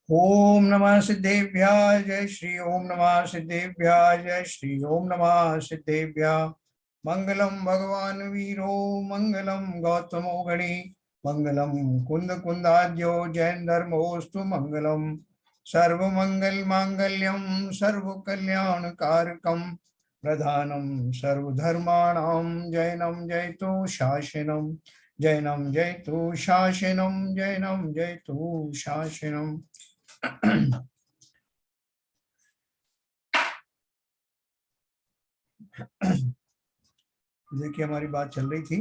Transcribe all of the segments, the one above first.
ओम नमः सिद्धेभ्याय जय श्री ओम नमः सिद्धेभ्याय जय श्री ओम नमः सिद्धेभ्याय। मंगलम भगवान वीरो मंगलम गौतमो गणी मंगलम कुंद कुंदाद्यो जैन धर्मोस्तु मंगलम। सर्व मंगल मांगल्यम सर्व कल्याण कारकम प्रधानम सर्वधर्माणां जैनम जयतु शासनम जैनम जयतु शासनम जैनम जयतु शासनम। देखिए हमारी बात चल रही थी।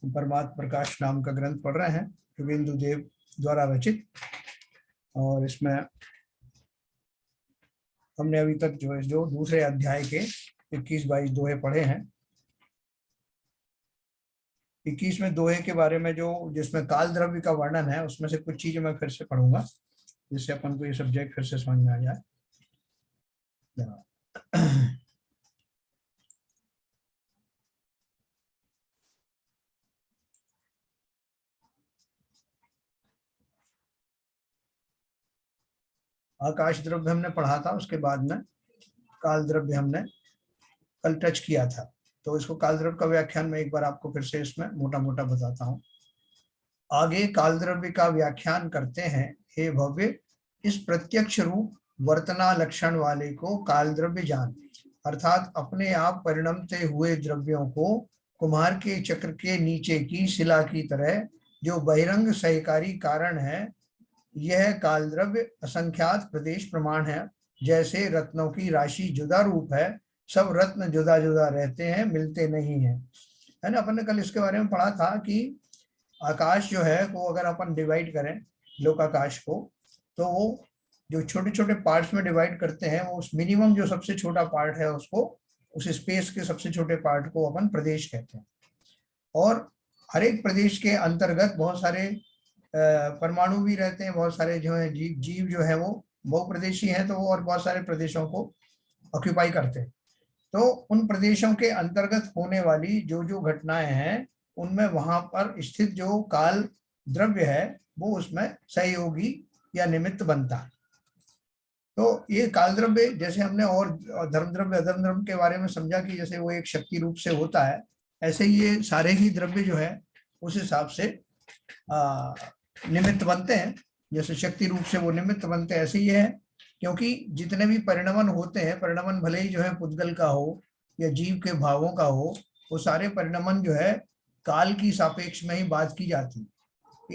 परमात्म प्रकाश नाम का ग्रंथ पढ़ रहे हैं शुभेंदु देव द्वारा रचित, और इसमें हमने अभी तक जो दूसरे अध्याय के 21-22 दोहे पढ़े हैं। 21वें दोहे के बारे में जिसमें काल द्रव्य का वर्णन है, उसमें से कुछ चीजें मैं फिर से पढ़ूंगा जिससे अपन को ये सब्जेक्ट फिर से समझ में आ जाए। आकाश द्रव्य हमने पढ़ा था, उसके बाद में काल द्रव्य हमने कल टच किया था। तो इसको काल द्रव्य का व्याख्यान मैं एक बार आपको फिर से इसमें मोटा मोटा बताता हूँ। आगे काल द्रव्य का व्याख्यान करते हैं। हे भव्य, इस प्रत्यक्ष रूप वर्तना लक्षण वाले को काल द्रव्य जान, अर्थात अपने आप परिणमते हुए द्रव्यों को कुम्हार के चक्र के नीचे की शिला की तरह जो बहिरंग सहकारी कारण है, यह काल द्रव्य असंख्यात प्रदेश प्रमाण है। जैसे रत्नों की राशि जुदा रूप है, सब रत्न जुदा जुदा रहते हैं, मिलते नहीं है ना। अपन ने कल इसके बारे में पढ़ा था कि आकाश जो है वो अगर अपन डिवाइड करें लोकाकाश को, तो वो जो छोटे छोटे पार्ट्स में डिवाइड करते हैं, वो उस मिनिमम जो सबसे छोटा पार्ट है उसको, उस स्पेस के सबसे छोटे पार्ट को अपन प्रदेश कहते हैं। और हर एक प्रदेश के अंतर्गत बहुत सारे परमाणु भी रहते हैं, बहुत सारे जो है जीव जो है वो बहुप्रदेशी हैं, तो वो और बहुत सारे प्रदेशों को ऑक्यूपाई करते हैं। तो उन प्रदेशों के अंतर्गत होने वाली जो घटनाएं हैं, उनमें वहां पर स्थित जो काल द्रव्य है वो उसमें सहयोगी या निमित्त बनता है। तो ये काल द्रव्य, जैसे हमने और धर्म द्रव्य अधर्म द्रव्य के बारे में समझा कि जैसे वो एक शक्ति रूप से होता है, ऐसे ही ये सारे ही द्रव्य जो है उस हिसाब से निमित्त बनते हैं। जैसे शक्ति रूप से वो निमित्त बनते हैं, ऐसे ही है। क्योंकि जितने भी परिणमन होते हैं, परिणमन भले ही जो है पुद्गल का हो या जीव के भावों का हो, वो सारे परिणमन जो है काल की सापेक्ष में ही बात की जाती है।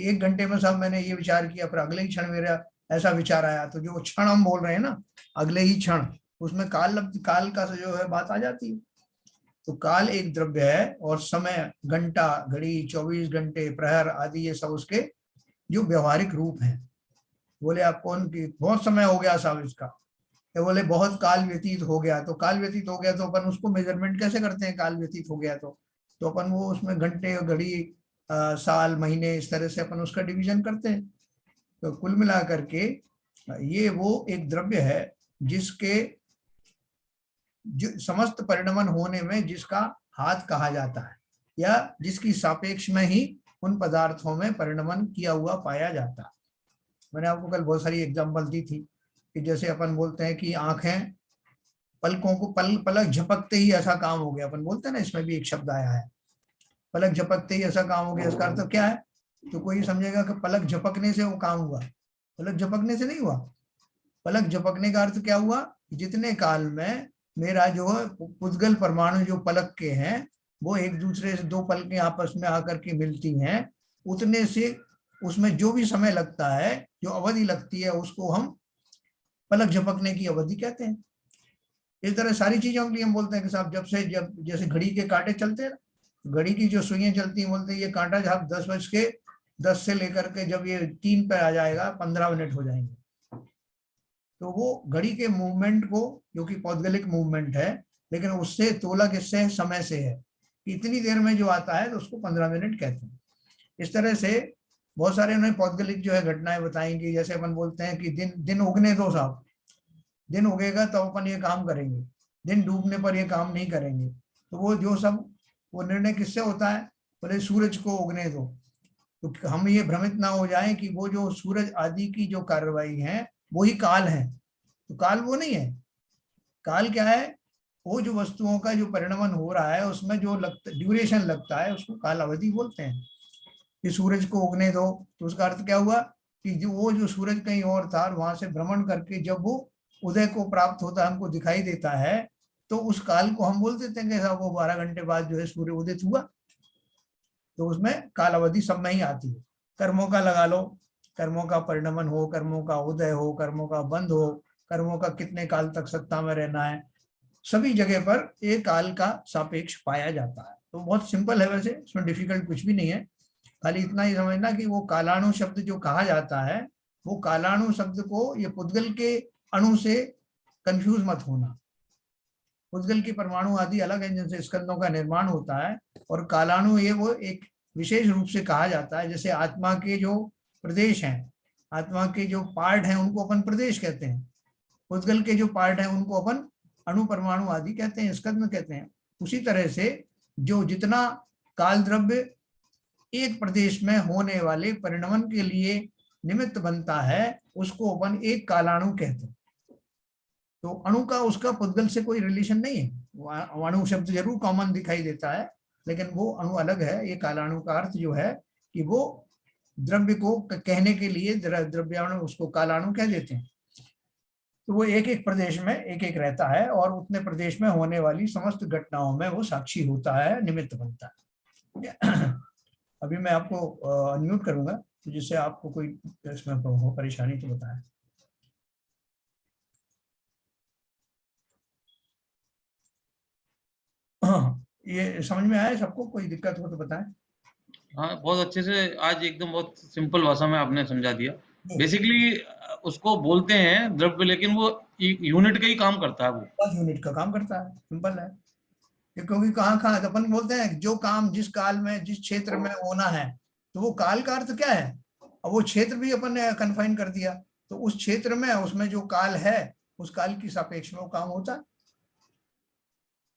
1 घंटे में सब मैंने ये विचार किया, पर अगले ही क्षण मेरा ऐसा विचार आया, तो जो क्षण हम बोल रहे हैं ना, अगले ही क्षण उसमें काल का जो है बात आ जाती है। तो काल एक द्रव्य है, और समय, घंटा, घड़ी, 24 घंटे, प्रहर आदि ये सब उसके जो व्यवहारिक रूप हैं। बोले आपको उनकी बहुत समय हो गया साहब इसका, तो बोले बहुत काल व्यतीत हो गया। तो काल व्यतीत हो गया तो अपन उसको मेजरमेंट कैसे करते हैं? काल व्यतीत हो गया तो अपन वो उसमें घंटे, घड़ी, साल, महीने, इस तरह से अपन उसका डिवीजन करते हैं। तो कुल मिला करके ये वो एक द्रव्य है जिसके समस्त परिणमन होने में जिसका हाथ कहा जाता है, या जिसकी सापेक्ष में ही उन पदार्थों में परिणमन किया हुआ पाया जाता है। मैंने आपको कल बहुत सारी एग्जांपल दी थी कि जैसे अपन बोलते हैं कि आंखें पलकों को पलक झपकते ही ऐसा काम हो गया, अपन बोलते हैं ना, इसमें भी एक शब्द आया है, पलक झपकते ही ऐसा काम हो गया। इसका अर्थ क्या है? तो कोई समझेगा कि पलक झपकने से वो काम हुआ। पलक झपकने से नहीं हुआ। पलक झपकने का अर्थ क्या हुआ? जितने काल में मेरा जो पुद्गल परमाणु जो पलक के हैं, वो एक दूसरे से दो पलकें आपस में आकर के मिलती हैं, उतने से उसमें जो भी समय लगता है, जो अवधि लगती है, उसको हम पलक झपकने की अवधि कहते हैं। इस तरह सारी चीजों के लिए हम बोलते हैं कि साहब जब जैसे घड़ी के कांटे चलते हैं, घड़ी की जो सुइयां चलती हैं, बोलते हैं ये कांटा जब 10:10 से लेकर के जब ये 3 पे आ जाएगा 15 मिनट हो जाएंगे। तो वो घड़ी के मूवमेंट को, जो कि पौद्गलिक मूवमेंट है, लेकिन उससे तोला किससे? समय से है कि इतनी देर में जो आता है तो उसको 15 मिनट कहते हैं। इस तरह से बहुत सारे उन्हें पौद्गलिक जो है घटनाएं बताएंगे। जैसे अपन बोलते हैं कि दिन उगने दो साहब, दिन उगेगा तो अपन ये काम करेंगे, दिन डूबने पर ये काम नहीं करेंगे। तो वो जो सब वो निर्णय किससे होता है? बोले सूरज को उगने दो। तो हम ये भ्रमित ना हो जाएं कि वो जो सूरज आदि की जो कार्रवाई है वो ही काल है। तो काल वो नहीं है। काल क्या है? वो जो वस्तुओं का जो परिणमन हो रहा है उसमें जो ड्यूरेशन लगता है उसको काल अवधि बोलते हैं। कि सूरज को उगने दो, तो उसका अर्थ क्या हुआ कि जो सूरज कहीं और था, वहां से भ्रमण करके जब वो उदय को प्राप्त होता है, हमको दिखाई देता है, तो उस काल को हम बोल देते हैं कि साहब वो 12 घंटे बाद जो है सूर्य उदित हुआ। तो उसमें काल अवधि सब में ही आती है। कर्मों का लगा लो, कर्मों का परिणमन हो, कर्मों का उदय हो, कर्मों का बंद हो, कर्मों का कितने काल तक सत्ता में रहना है, सभी जगह पर एक काल का सापेक्ष पाया जाता है। तो बहुत सिंपल है, वैसे इसमें डिफिकल्ट कुछ भी नहीं है। खाली इतना ही समझना कि वो कालाणु शब्द जो कहा जाता है, वो कालाणु शब्द को ये पुद्गल के अणु से कंफ्यूज मत होना। पुद्गल की परमाणु आदि अलग है जिनसे स्कंदों का निर्माण होता है, और कालाणु ये वो एक विशेष रूप से कहा जाता है। जैसे आत्मा के जो प्रदेश हैं, आत्मा के जो पार्ट हैं उनको अपन प्रदेश कहते हैं, पुद्गल के जो पार्ट हैं उनको अपन अणु परमाणु आदि कहते हैं, स्कंद कहते हैं। उसी तरह से जो जितना काल द्रव्य एक प्रदेश में होने वाले परिणमन के लिए निमित्त बनता है उसको अपन एक कालाणु कहते हैं। तो अणु का उसका पुद्गल से कोई रिलेशन नहीं है। अणु शब्द जरूर कॉमन दिखाई देता है, लेकिन वो अणु अलग है। ये कालाणु का अर्थ जो है कि वो द्रव्य को कहने के लिए द्रव्याणु, उसको कालाणु कह देते हैं। तो वो एक एक प्रदेश में एक एक रहता है, और उतने प्रदेश में होने वाली समस्त घटनाओं में वो साक्षी होता है, निमित्त बनता है। अभी मैं आपको अनम्यूट करूंगा, तो जिससे आपको कोई इसमें हो परेशानी तो बताएं। हाँ, ये समझ में आया सबको? कोई दिक्कत हो तो बताएं। हाँ, बहुत अच्छे से आज एकदम बहुत सिंपल भाषा में आपने समझा दिया। बेसिकली उसको बोलते हैं द्रव्य, लेकिन वो यूनिट का ही काम करता है वो। बस यूनिट का काम करता है, सिंपल है। क्योंकि कहाँ कहाँ अपन बोलते हैं जो काम जिस काल में जिस क्षेत्र में होना है, तो वो काल का अर्थ क्या है? अब वो क्षेत्र भी अपन ने कन्फाइन कर दिया, तो उस क्षेत्र में उसमें जो काल है उस काल की सापेक्ष में वो काम होता है।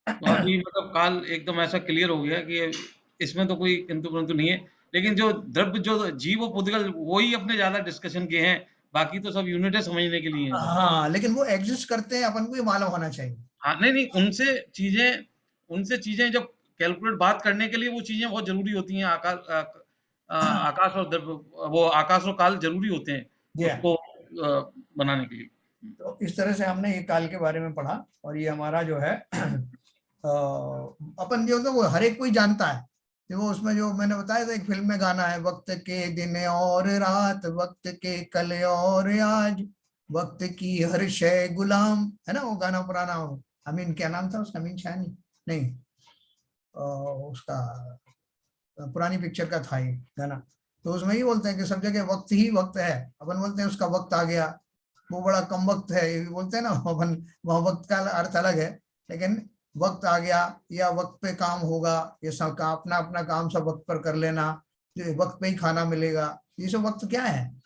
तो अभी मतलब काल एकदम ऐसा क्लियर हो गया कि इसमें तो कोई किंतु परंतु नहीं है। लेकिन जो द्रव्य, जो जीव और पुद्गल, वो ही अपने ज्यादा डिस्कशन किए हैं। बाकी तो सब यूनिट है, समझने के लिए है सब। हाँ, लेकिन वो एग्जिस्ट करते हैं, अपन को ये मालूम होना चाहिए। हाँ, नहीं नहीं, उनसे चीजें जब कैलकुलेट बात करने के लिए वो चीजें बहुत जरूरी होती हैं। आकाश और द्रव्य, वो आकाश और काल जरूरी होते हैं जी हाँ। उसको बनाने के लिए। तो इस तरह से हमने ये काल के बारे में पढ़ा, और ये हमारा जो है अपन जो तो वो हर एक कोई जानता है। कि वो उसमें जो मैंने बताया था, एक फिल्म में गाना है, वक्त के दिन और रात, वक्त के कल और आज, वक्त की हर शय गुलाम, है ना वो गाना पुराना हो। अमीन, क्या नाम था उसका? अमीन शानी नहीं, उसका पुरानी पिक्चर का था ये गाना। तो उसमें ही बोलते हैं कि सब जगह वक्त ही वक्त है। अपन बोलते हैं उसका वक्त आ गया, वो बड़ा कम वक्त है, ये भी बोलते हैं ना अपन। वहाँ वक्त का अर्थ अलग है, लेकिन वक्त आ गया या वक्त पे काम होगा, ये सब का अपना अपना काम सब वक्त पर कर लेना, जो वक्त पे ही खाना मिलेगा, ये सब वक्त क्या है?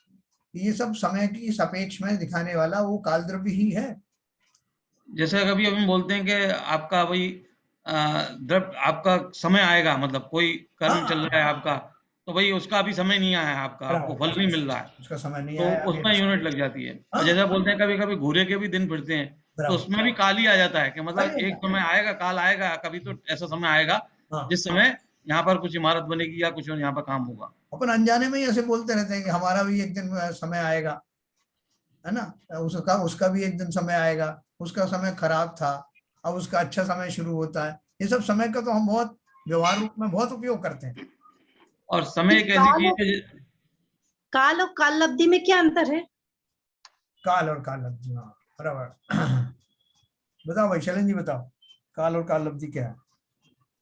ये सब समय की सापेक्ष में दिखाने वाला वो काल द्रव्य ही है। जैसे कभी हम बोलते हैं कि आपका वही द्रव्य, आपका समय आएगा, मतलब कोई कर्म चल हाँ, रहा है आपका, तो भाई उसका अभी समय नहीं आया है, आपका आपको बराबर, फल नहीं मिल रहा है, उसका समय नहीं तो आया अभी। उसमें यूनिट लग जाती है। और हाँ, जैसा बोलते हैं कभी कभी घूरे के भी दिन फिरते हैं, तो बराबर, उसमें भी काल ही आ जाता है कि मतलब अरे एक समय आएगा, काल आएगा, कभी तो ऐसा समय आएगा हाँ, जिस समय यहाँ पर कुछ इमारत बनेगी या कुछ यहाँ पर काम होगा। अपन अनजाने में ही ऐसे बोलते रहते हैं कि हमारा भी एक दिन समय आएगा, है ना। उसका उसका भी एक दिन समय आएगा, उसका समय खराब था, अब उसका अच्छा समय शुरू होता है। ये सब समय का तो हम बहुत व्यवहार रूप में बहुत उपयोग करते हैं। और समय एक ऐसी चीज है। काल और काल लब्धि में क्या अंतर है? काल और काल लब्धि, हाँ बराबर। बताओ भाई शैलेंद्र जी, बताओ काल और काल लब्धि क्या है?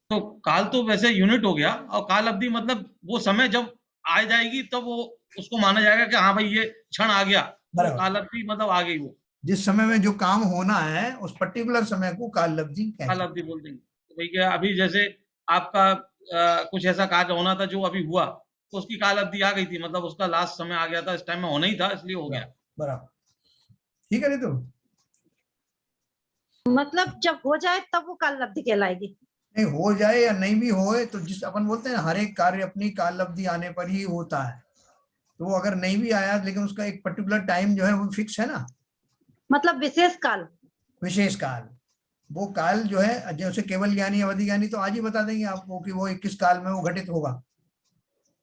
तो काल तो वैसे यूनिट हो गया, और काल अवधि मतलब वो समय जब आ जाएगी तब वो उसको माना जाएगा कि हाँ भाई ये क्षण आ गया, तो वो बराबर, काल अवधि मतलब आ गई वो। जिस समय में जो काम होना है उस पर्टिकुलर समय को काल लब्धि काल कहते हैं। अवधि बोल देंगे तो भाई क्या, अभी जैसे आपका कुछ ऐसा कार्य होना था जो अभी हुआ, तो उसकी काल अवधि आ गई थी, मतलब उसका लास्ट समय आ गया था, इस टाइम में होना ही था, इसलिए हो गया। बराबर, बराबर, ठीक है तो। मतलब जब हो जाए तब वो काल लब्धि कहलाएगी। नहीं हो जाए या नहीं भी होए, तो जिस अपन बोलते हैं हर एक कार्य अपनी काल अवधि आने पर ही होता है, तो वो अगर नहीं भी आया लेकिन उसका एक पर्टिकुलर टाइम जो है वो फिक्स है ना, मतलब विशेष काल। विशेष काल। वो काल जो है, जैसे केवल ज्ञानी अवधि ज्ञानी तो आज ही बता देंगे आपको कि वो 21 काल में वो घटित होगा।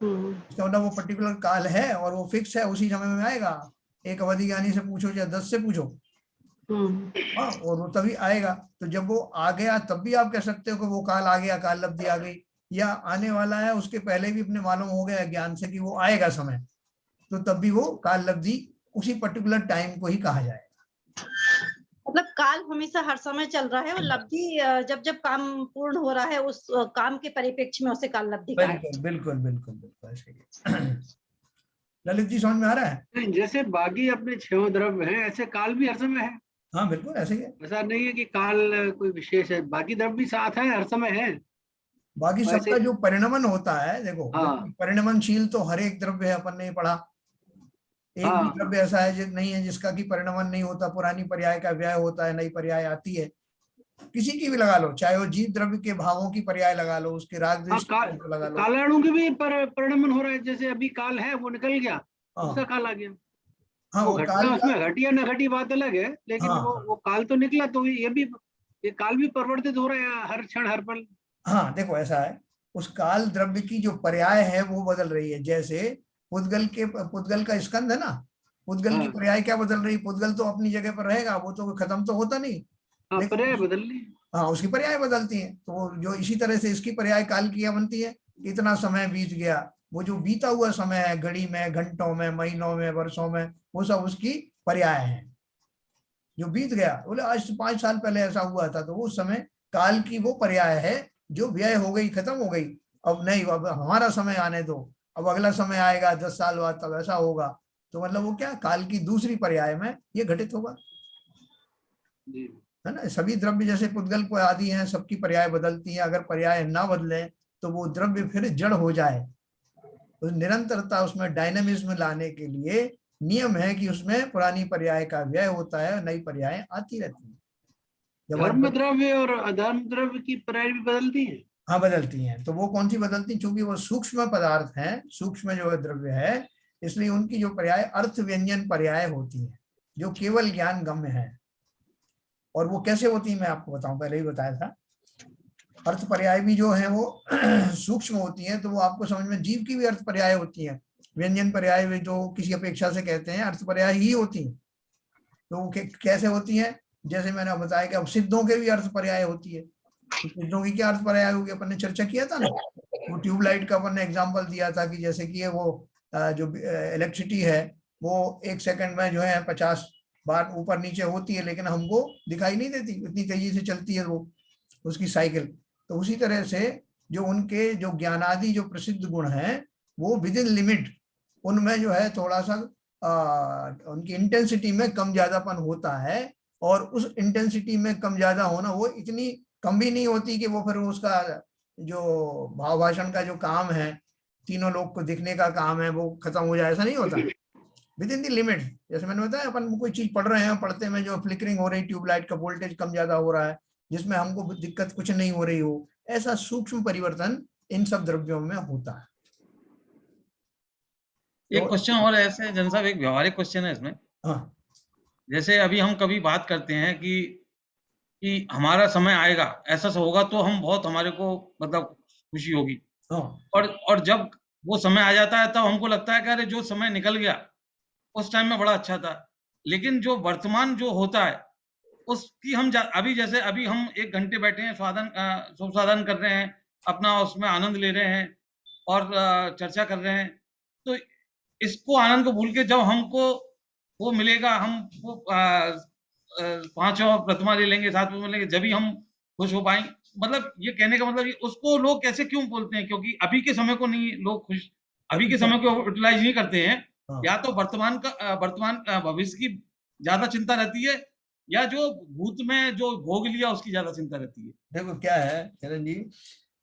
इसका मतलब वो पर्टिकुलर काल है और वो फिक्स है, उसी समय में आएगा। एक अवधि ज्ञानी से पूछो या 10 से पूछो, हाँ, और वो तभी आएगा। तो जब वो आ गया तब भी आप कह सकते हो कि वो काल आ गया, काल लब्धि आ गई, या आने वाला है उसके पहले भी अपने मालूम हो गया ज्ञान से कि वो आएगा समय, तो तब भी वो काल लब्धि उसी पर्टिकुलर टाइम को ही कहा जाए। मतलब काल हमेशा हर समय चल रहा है और लब्धि जब जब काम पूर्ण हो रहा है उस काम के परिप्रेक्ष्य में उसे काल लब्धि कहा बिल्कुल बिल्कुल बिल्कुल बिल्कुल ऐसे ही। ललित जी समझ में आ रहा है? नहीं, जैसे बाकी अपने 6 द्रव्य हैं, ऐसे काल भी हर समय है। हाँ बिल्कुल ऐसे ही है। ऐसा नहीं है कि काल कोई विशेष है, बाकी द्रव्य भी साथ है, हर समय है। बाकी वैसे सबका जो परिणमन होता है, देखो हाँ परिणमनशील तो हर एक द्रव्य है, अपन ने पढ़ा। एक भी हाँ द्रव्य ऐसा है जो नहीं है जिसका की परिणमन नहीं होता, पुरानी पर्याय का व्यय होता है, नई पर्याय आती है। किसी की भी लगा लो, चाहे वो जीव द्रव्य के भावों की पर्याय लगा लो, उसके राग हाँ, द्वेष की लगा लो। कालाणु के भी परिणमन हो रहा है। जैसे अभी काल है, वो निकल गया, दूसरा हाँ काल आ गया। हाँ वो वो काल घटना का, उसमें घटी या न घटी बात अलग है, लेकिन हाँ वो काल तो निकला। तो ये काल भी परिवर्तित हो रहा है हर क्षण हर पल। हाँ देखो ऐसा है, उस काल द्रव्य की जो पर्याय है वो बदल रही है। जैसे पुद्गल का स्कंध है ना, पुद्गल की हाँ पर्याय क्या बदल रही है? पुद्गल तो अपनी जगह पर रहेगा, वो तो खत्म तो होता नहीं, हाँ, लेकिन पर्याय बदल ली। हाँ उसकी पर्याय बदलती हैं। तो जो इसी तरह से इसकी पर्याय काल की क्या बनती है? इतना समय बीत गया, वो जो बीता हुआ समय है, घड़ी में, घंटों में, महीनों में, वर्षों में, वो सब उसकी पर्याय है। जो बीत गया, बोले आज से 5 साल पहले ऐसा हुआ था, तो वो समय काल की वो पर्याय है जो व्यय हो गई, खत्म हो गई। अब नहीं, अब हमारा समय आने दो, अब अगला समय आएगा 10 साल बाद, तब ऐसा होगा। तो मतलब वो क्या, काल की दूसरी पर्याय में ये घटित होगा, जी है ना। सभी द्रव्य जैसे पुद्गल को आदि हैं, सबकी पर्याय बदलती है। अगर पर्याय ना बदले तो वो द्रव्य फिर जड़ हो जाए। तो निरंतरता, उसमें डायनेमिज्म लाने के लिए नियम है कि उसमें पुरानी पर्याय का व्यय होता है, नई पर्याय आती रहती है। जब धर्म आज, द्रव्य और अधर्म द्रव्य की पर्याय भी बदलती है। हाँ बदलती हैं। तो वो कौन सी बदलती? चूंकि वो सूक्ष्म पदार्थ हैं, सूक्ष्म जो द्रव्य है, इसलिए उनकी जो पर्याय अर्थ व्यंजन पर्याय होती है, जो केवल ज्ञान गम्य है। और वो कैसे होती है मैं आपको बताऊं, पहले ही बताया था। अर्थ पर्याय भी जो है वो सूक्ष्म होती है, तो वो आपको समझ में, जीव की भी अर्थ पर्याय होती है। व्यंजन पर्याय भी जो किसी अपेक्षा से कहते हैं, अर्थ पर्याय ही होती है। तो वो कैसे होती है? जैसे मैंने बताया कि अब सिद्धों के भी अर्थ पर्याय होती है। तो सिद्धों की क्या अर्थ पर्याय होगी, अपन ने चर्चा किया था ना। वो ट्यूबलाइट का अपन ने एग्जाम्पल दिया था कि जैसे कि वो जो इलेक्ट्रिसिटी है, वो 1 सेकंड में जो है 50 बार ऊपर नीचे होती है, लेकिन हमको दिखाई नहीं देती, इतनी तेजी से चलती है वो उसकी साइकिल। तो उसी तरह से जो उनके जो ज्ञानादि जो प्रसिद्ध गुण हैं, वो विद इन लिमिट, उनमें जो है थोड़ा सा उनकी इंटेंसिटी में कम ज्यादापन होता है। और उस इंटेंसिटी में कम ज्यादा होना, वो इतनी कम भी नहीं होती कि वो फिर उसका जो भाव भाषण का जो काम है, तीनों लोग को दिखने का काम है, वो खत्म हो जाए, ऐसा नहीं होता। With in the limit. जैसे मैंने बताया, अपन कोई चीज पढ़ रहे हैं, पढ़ते में जो फ्लिकरिंग हो रही, ट्यूबलाइट का वोल्टेज कम ज्यादा हो रहा है, जिसमें हमको दिक्कत कुछ नहीं हो रही हो, ऐसा सूक्ष्म परिवर्तन इन सब द्रव्यों में होता है। एक तो क्वेश्चन और है ऐसे जन साहब, एक व्यवहारिक क्वेश्चन है इसमें। हाँ जैसे अभी हम कभी बात करते हैं कि हमारा समय आएगा, ऐसा होगा तो हम बहुत, हमारे को मतलब खुशी होगी। हाँ और जब वो समय आ जाता है तब हमको लगता है कि अरे जो समय निकल गया उस टाइम में बड़ा अच्छा था। लेकिन जो वर्तमान जो होता है उसकी हम अभी जैसे अभी हम 1 घंटे बैठे हैं, स्वादन कर रहे हैं, अपना उसमें आनंद ले रहे हैं और चर्चा कर रहे हैं। तो इसको आनंद को भूल के जब हमको वो मिलेगा, हम वो 5 प्रतिमा ले लेंगे, 7 प्रतिमा लेंगे, जब ही हम खुश हो पाएंगे। मतलब ये कहने का मतलब, ये उसको लोग कैसे क्यों बोलते हैं? क्योंकि अभी के समय को नहीं लोग खुश, अभी के समय को यूटिलाइज नहीं करते हैं। हाँ या तो वर्तमान भविष्य की ज्यादा चिंता रहती है, या जो भूत में जो भोग लिया उसकी ज्यादा चिंता रहती है। देखो क्या है चरण जी,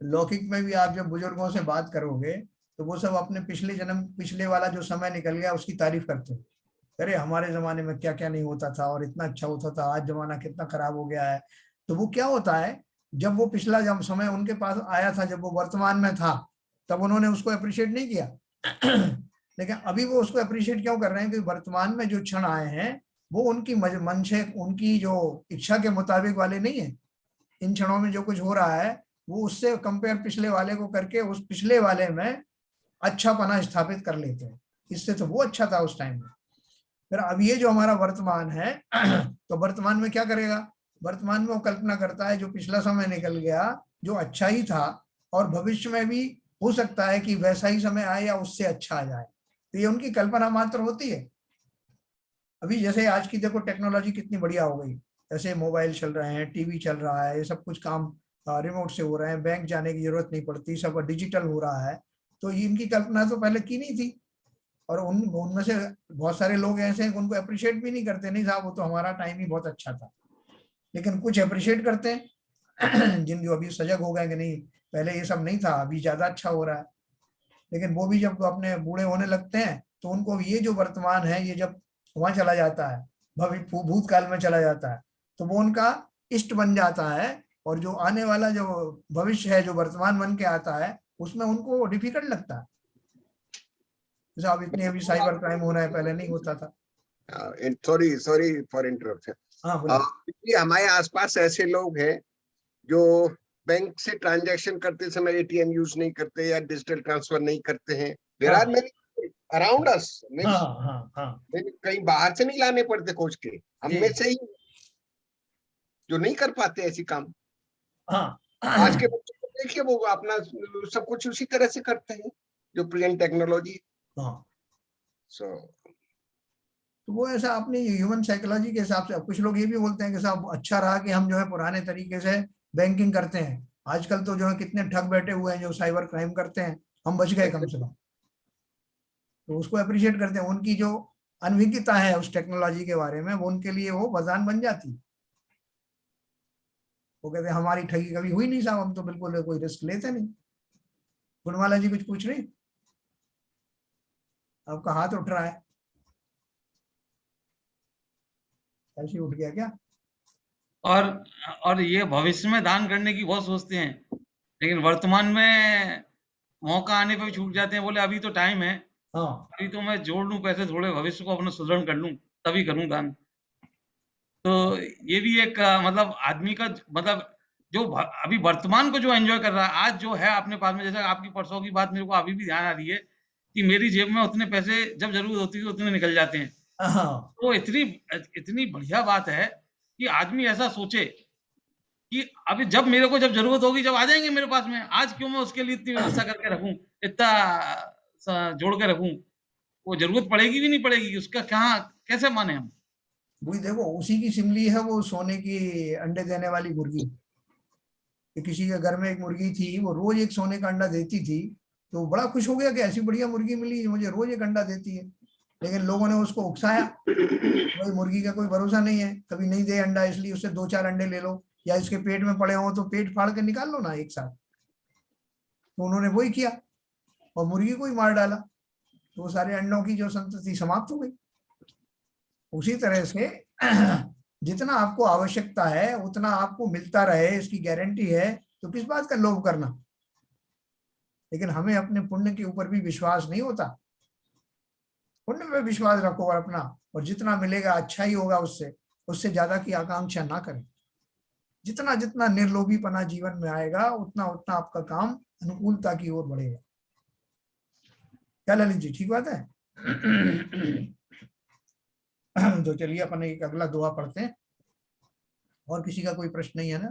लौकिक में भी आप जब बुजुर्गों से बात करोगे, तो वो सब अपने पिछले जन्म, पिछले वाला जो समय निकल गया उसकी तारीफ करते हैं। अरे हमारे जमाने में क्या क्या नहीं होता था और इतना अच्छा होता था, आज जमाना कितना खराब हो गया है। तो वो क्या होता है जब वो पिछला जब समय उनके पास आया था, जब वो वर्तमान में था, तब उन्होंने उसको अप्रिशिएट नहीं किया। लेकिन अभी वो उसको अप्रिशिएट क्यों कर रहे हैं कि वर्तमान में जो क्षण आए हैं वो उनकी मन से, उनकी जो इच्छा के मुताबिक वाले नहीं है। इन क्षणों में जो कुछ हो रहा है वो उससे कंपेयर पिछले वाले को करके उस पिछले वाले में अच्छा पना स्थापित कर लेते हैं। इससे तो वो अच्छा था उस टाइम में। फिर अब ये जो हमारा वर्तमान है तो वर्तमान में क्या करेगा? वर्तमान में वो कल्पना करता है जो पिछला समय निकल गया जो अच्छा ही था, और भविष्य में भी हो सकता है कि वैसा ही समय आए या उससे अच्छा आ जाए। तो ये उनकी कल्पना मात्र होती है। अभी जैसे आज की देखो टेक्नोलॉजी कितनी बढ़िया हो गई, ऐसे मोबाइल चल रहे हैं, टीवी चल रहा है, ये सब कुछ काम रिमोट से हो रहे हैं, बैंक जाने की जरूरत नहीं पड़ती, सब डिजिटल हो रहा है। तो इनकी कल्पना तो पहले की नहीं थी। और उनमें से बहुत सारे लोग ऐसे हैं उनको अप्रिशिएट भी नहीं करते, नहीं साहब वो तो हमारा टाइम ही बहुत अच्छा था। लेकिन कुछ अप्रिशिएट करते हैं जिन जो अभी सजग हो गए कि नहीं पहले ये सब नहीं था, अभी ज्यादा अच्छा हो रहा है। लेकिन वो भी जब अपने बूढ़े होने लगते हैं तो उनको ये जो वर्तमान है ये जब वहां चला जाता है, भूतकाल में चला जाता है, तो वो उनका इष्ट बन जाता है। और जो आने वाला जो भविष्य है जो वर्तमान बन के आता है उसमें उनको डिफिकल्ट लगता है। जैसे अब इतने अभी साइबर क्राइम हो रहा है, पहले नहीं होता था। Sorry for interruption. हाँ बोलिए। हमारे आसपास ऐसे लोग हैं जो बैंक से ट्रांजैक्शन करते समय एटीएम यूज नहीं करते या डिजिटल ट्रांसफर नहीं करते हैं। There are many around us. कहीं बाहर से नहीं लाने पड़ते खोज के, हम में से ही जो नहीं कर पाते ऐसी काम। आज के बच्चों को देखिए वो अपना सब कुछ उसी तरह से करते हैं जो प्रेजेंट टेक्नोलॉजी। तो वो ऐसा अपनी ह्यूमन साइकोलॉजी के हिसाब से। कुछ लोग ये भी बोलते हैं कि साहब अच्छा रहा कि हम जो है पुराने तरीके से बैंकिंग करते हैं। आजकल तो जो है कितने ठग बैठे हुए हैं जो साइबर क्राइम करते हैं, हम बच गए कम से कम। तो उसको अप्रिशिएट करते हैं। उनकी जो अनभिज्ञता है उस टेक्नोलॉजी के बारे में वो उनके लिए वो वरदान बन जाती। वो कहते हैं हमारी ठगी कभी हुई नहीं साहब, हम तो बिल्कुल कोई रिस्क लेते नहीं। गुणवाला जी कुछ पूछ रही? आपका हाथ उठ रहा है, ऐसे उठ गया क्या? और ये भविष्य में दान करने की बहुत सोचते हैं, लेकिन वर्तमान में मौका आने पर भी छूट जाते हैं। बोले अभी तो टाइम है, अभी तो मैं जोड़ लूं पैसे थोड़े, भविष्य को अपना सुदृढ़ कर लूं तभी करूं दान। तो ये भी एक मतलब आदमी का मतलब जो अभी वर्तमान को जो एंजॉय कर रहा है, आज जो है अपने पास में। जैसे आपकी परसों की बात मेरे को अभी भी ध्यान आ रही है कि मेरी जेब में उतने पैसे जब जरूरत होती है उतने निकल जाते हैं। तो इतनी बढ़िया बात है कि आदमी ऐसा सोचे कि अभी जब मेरे को जब जरूरत होगी जब आ जाएंगे मेरे पास में, आज क्यों मैं उसके लिए इतनी व्यवस्था करके रखूं, इतना जोड़ के रखूं। वो जरूरत पड़ेगी भी नहीं पड़ेगी, उसका कहाँ कैसे माने हम। वही देखो उसी की सिमली है वो सोने की अंडे देने वाली मुर्गी। कि किसी के घर में एक मुर्गी थी, वो रोज एक सोने का अंडा देती थी, तो बड़ा खुश हो गया कि ऐसी बढ़िया मुर्गी मिली मुझे, रोज एक अंडा देती है। लेकिन लोगों ने उसको उकसाया, भाई मुर्गी का कोई भरोसा नहीं है, कभी नहीं दे अंडा, इसलिए उससे 2-4 अंडे ले लो, या इसके पेट में पड़े हो तो पेट फाड़ के निकाल लो ना एक साथ। तो उन्होंने वही किया और मुर्गी को ही मार डाला, तो वो सारे अंडों की जो संतति समाप्त हो गई। उसी तरह से जितना आपको आवश्यकता है उतना आपको मिलता रहे इसकी गारंटी है, तो किस बात का लोभ करना। लेकिन हमें अपने पुण्य के ऊपर भी विश्वास नहीं होता। पुण्य में विश्वास रखो और अपना, और जितना मिलेगा अच्छा ही होगा, उससे ज्यादा की आकांक्षा ना करें। जितना जितना निर्लोभीपना जीवन में आएगा उतना उतना आपका काम अनुकूलता की ओर बढ़ेगा। क्या ललित जी, ठीक बात है? तो चलिए अपन एक अगला दुआ पढ़ते हैं। और किसी का कोई प्रश्न नहीं है ना?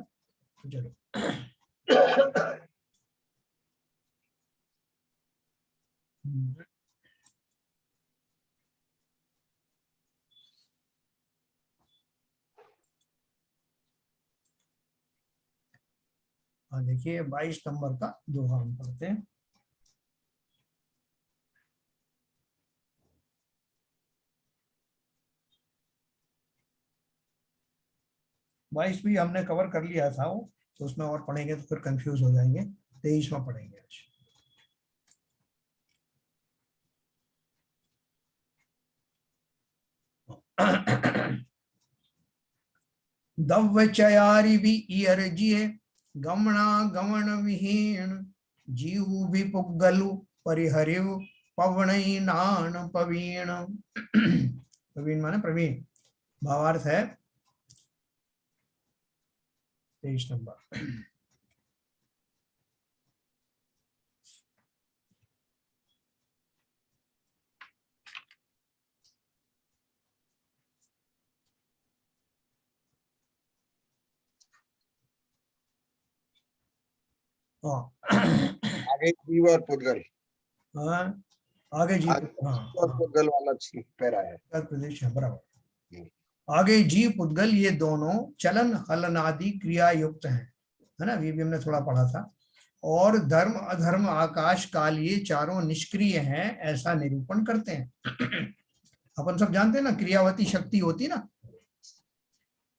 तो चलो। हाँ देखिए 22 नंबर का दोहा हम पढ़ते हैं। बाईस भी हमने कवर कर लिया था वो, तो उसमें और पढ़ेंगे तो फिर कंफ्यूज हो जाएंगे। 23वां पढ़ेंगे आज। दव्य चयारी भी ईयर जिए गमनागमन विहीन जीव भी पुग्गलु परिहरिव पवनैनान पवीण। पवीण माने प्रवीण। भावार्थ है 23 नंबर। आगे जीव और पुद्गल, हाँ, आगे जीव, हाँ और पुद्गल वाला पैरा है। प्रदेश है, बराबर। आगे जीव पुद्गल ये दोनों चलन हलन आदि क्रिया युक्त है ना, ये भी हमने थोड़ा पढ़ा था। और धर्म अधर्म आकाश काल ये चारों निष्क्रिय हैं ऐसा निरूपण करते हैं। अपन सब जानते हैं ना, क्रियावती शक्ति होती ना।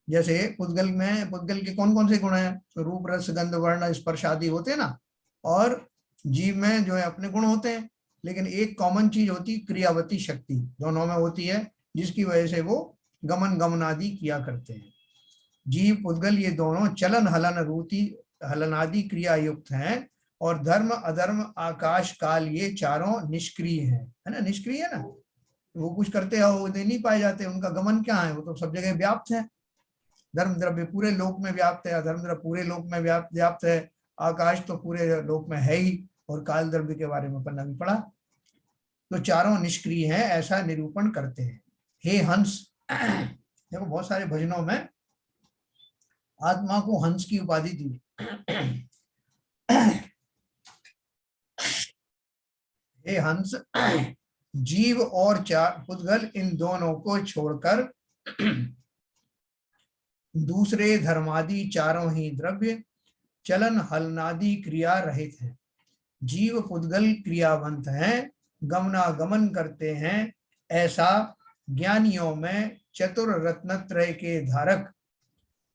जैसे पुद्गल में, पुद्गल के कौन कौन से गुण हैं? तो रूप रस गंध वर्ण स्पर्श आदि होते हैं ना। और जीव में जो है अपने गुण होते हैं, लेकिन एक कॉमन चीज होती क्रियावती शक्ति, दोनों में होती है, जिसकी वजह से वो गमन गमन आदि किया करते हैं। जीव पुद्गल ये दोनों चलन हलन रूति हलन आदि क्रिया युक्त हैं। और धर्म अधर्म आकाश काल ये चारों निष्क्रिय हैं, है ना। निष्क्रिय है ना, वो कुछ करते हो नहीं पाए जाते, उनका गमन क्या है, वो तो सब जगह व्याप्त है। धर्म द्रव्य पूरे लोक में व्याप्त है, अधर्म द्रव्य पूरे लोक में व्याप्त है, आकाश तो पूरे लोक में है ही, और काल द्रव्य के बारे में अपन अभी पढ़ा। तो चारों निष्क्रिय हैं ऐसा निरूपण करते हैं। हे हंस, देखो बहुत सारे भजनों में आत्मा को हंस की उपाधि दी। हे हंस, जीव और चार पुद्गल इन दोनों को छोड़कर दूसरे धर्मादि चारों ही द्रव्य चलन हलनादि क्रिया रहित हैं। जीव पुद्गल क्रियावंत हैं, गमनागमन करते हैं, ऐसा ज्ञानियों में चतुर रत्नत्रय के धारक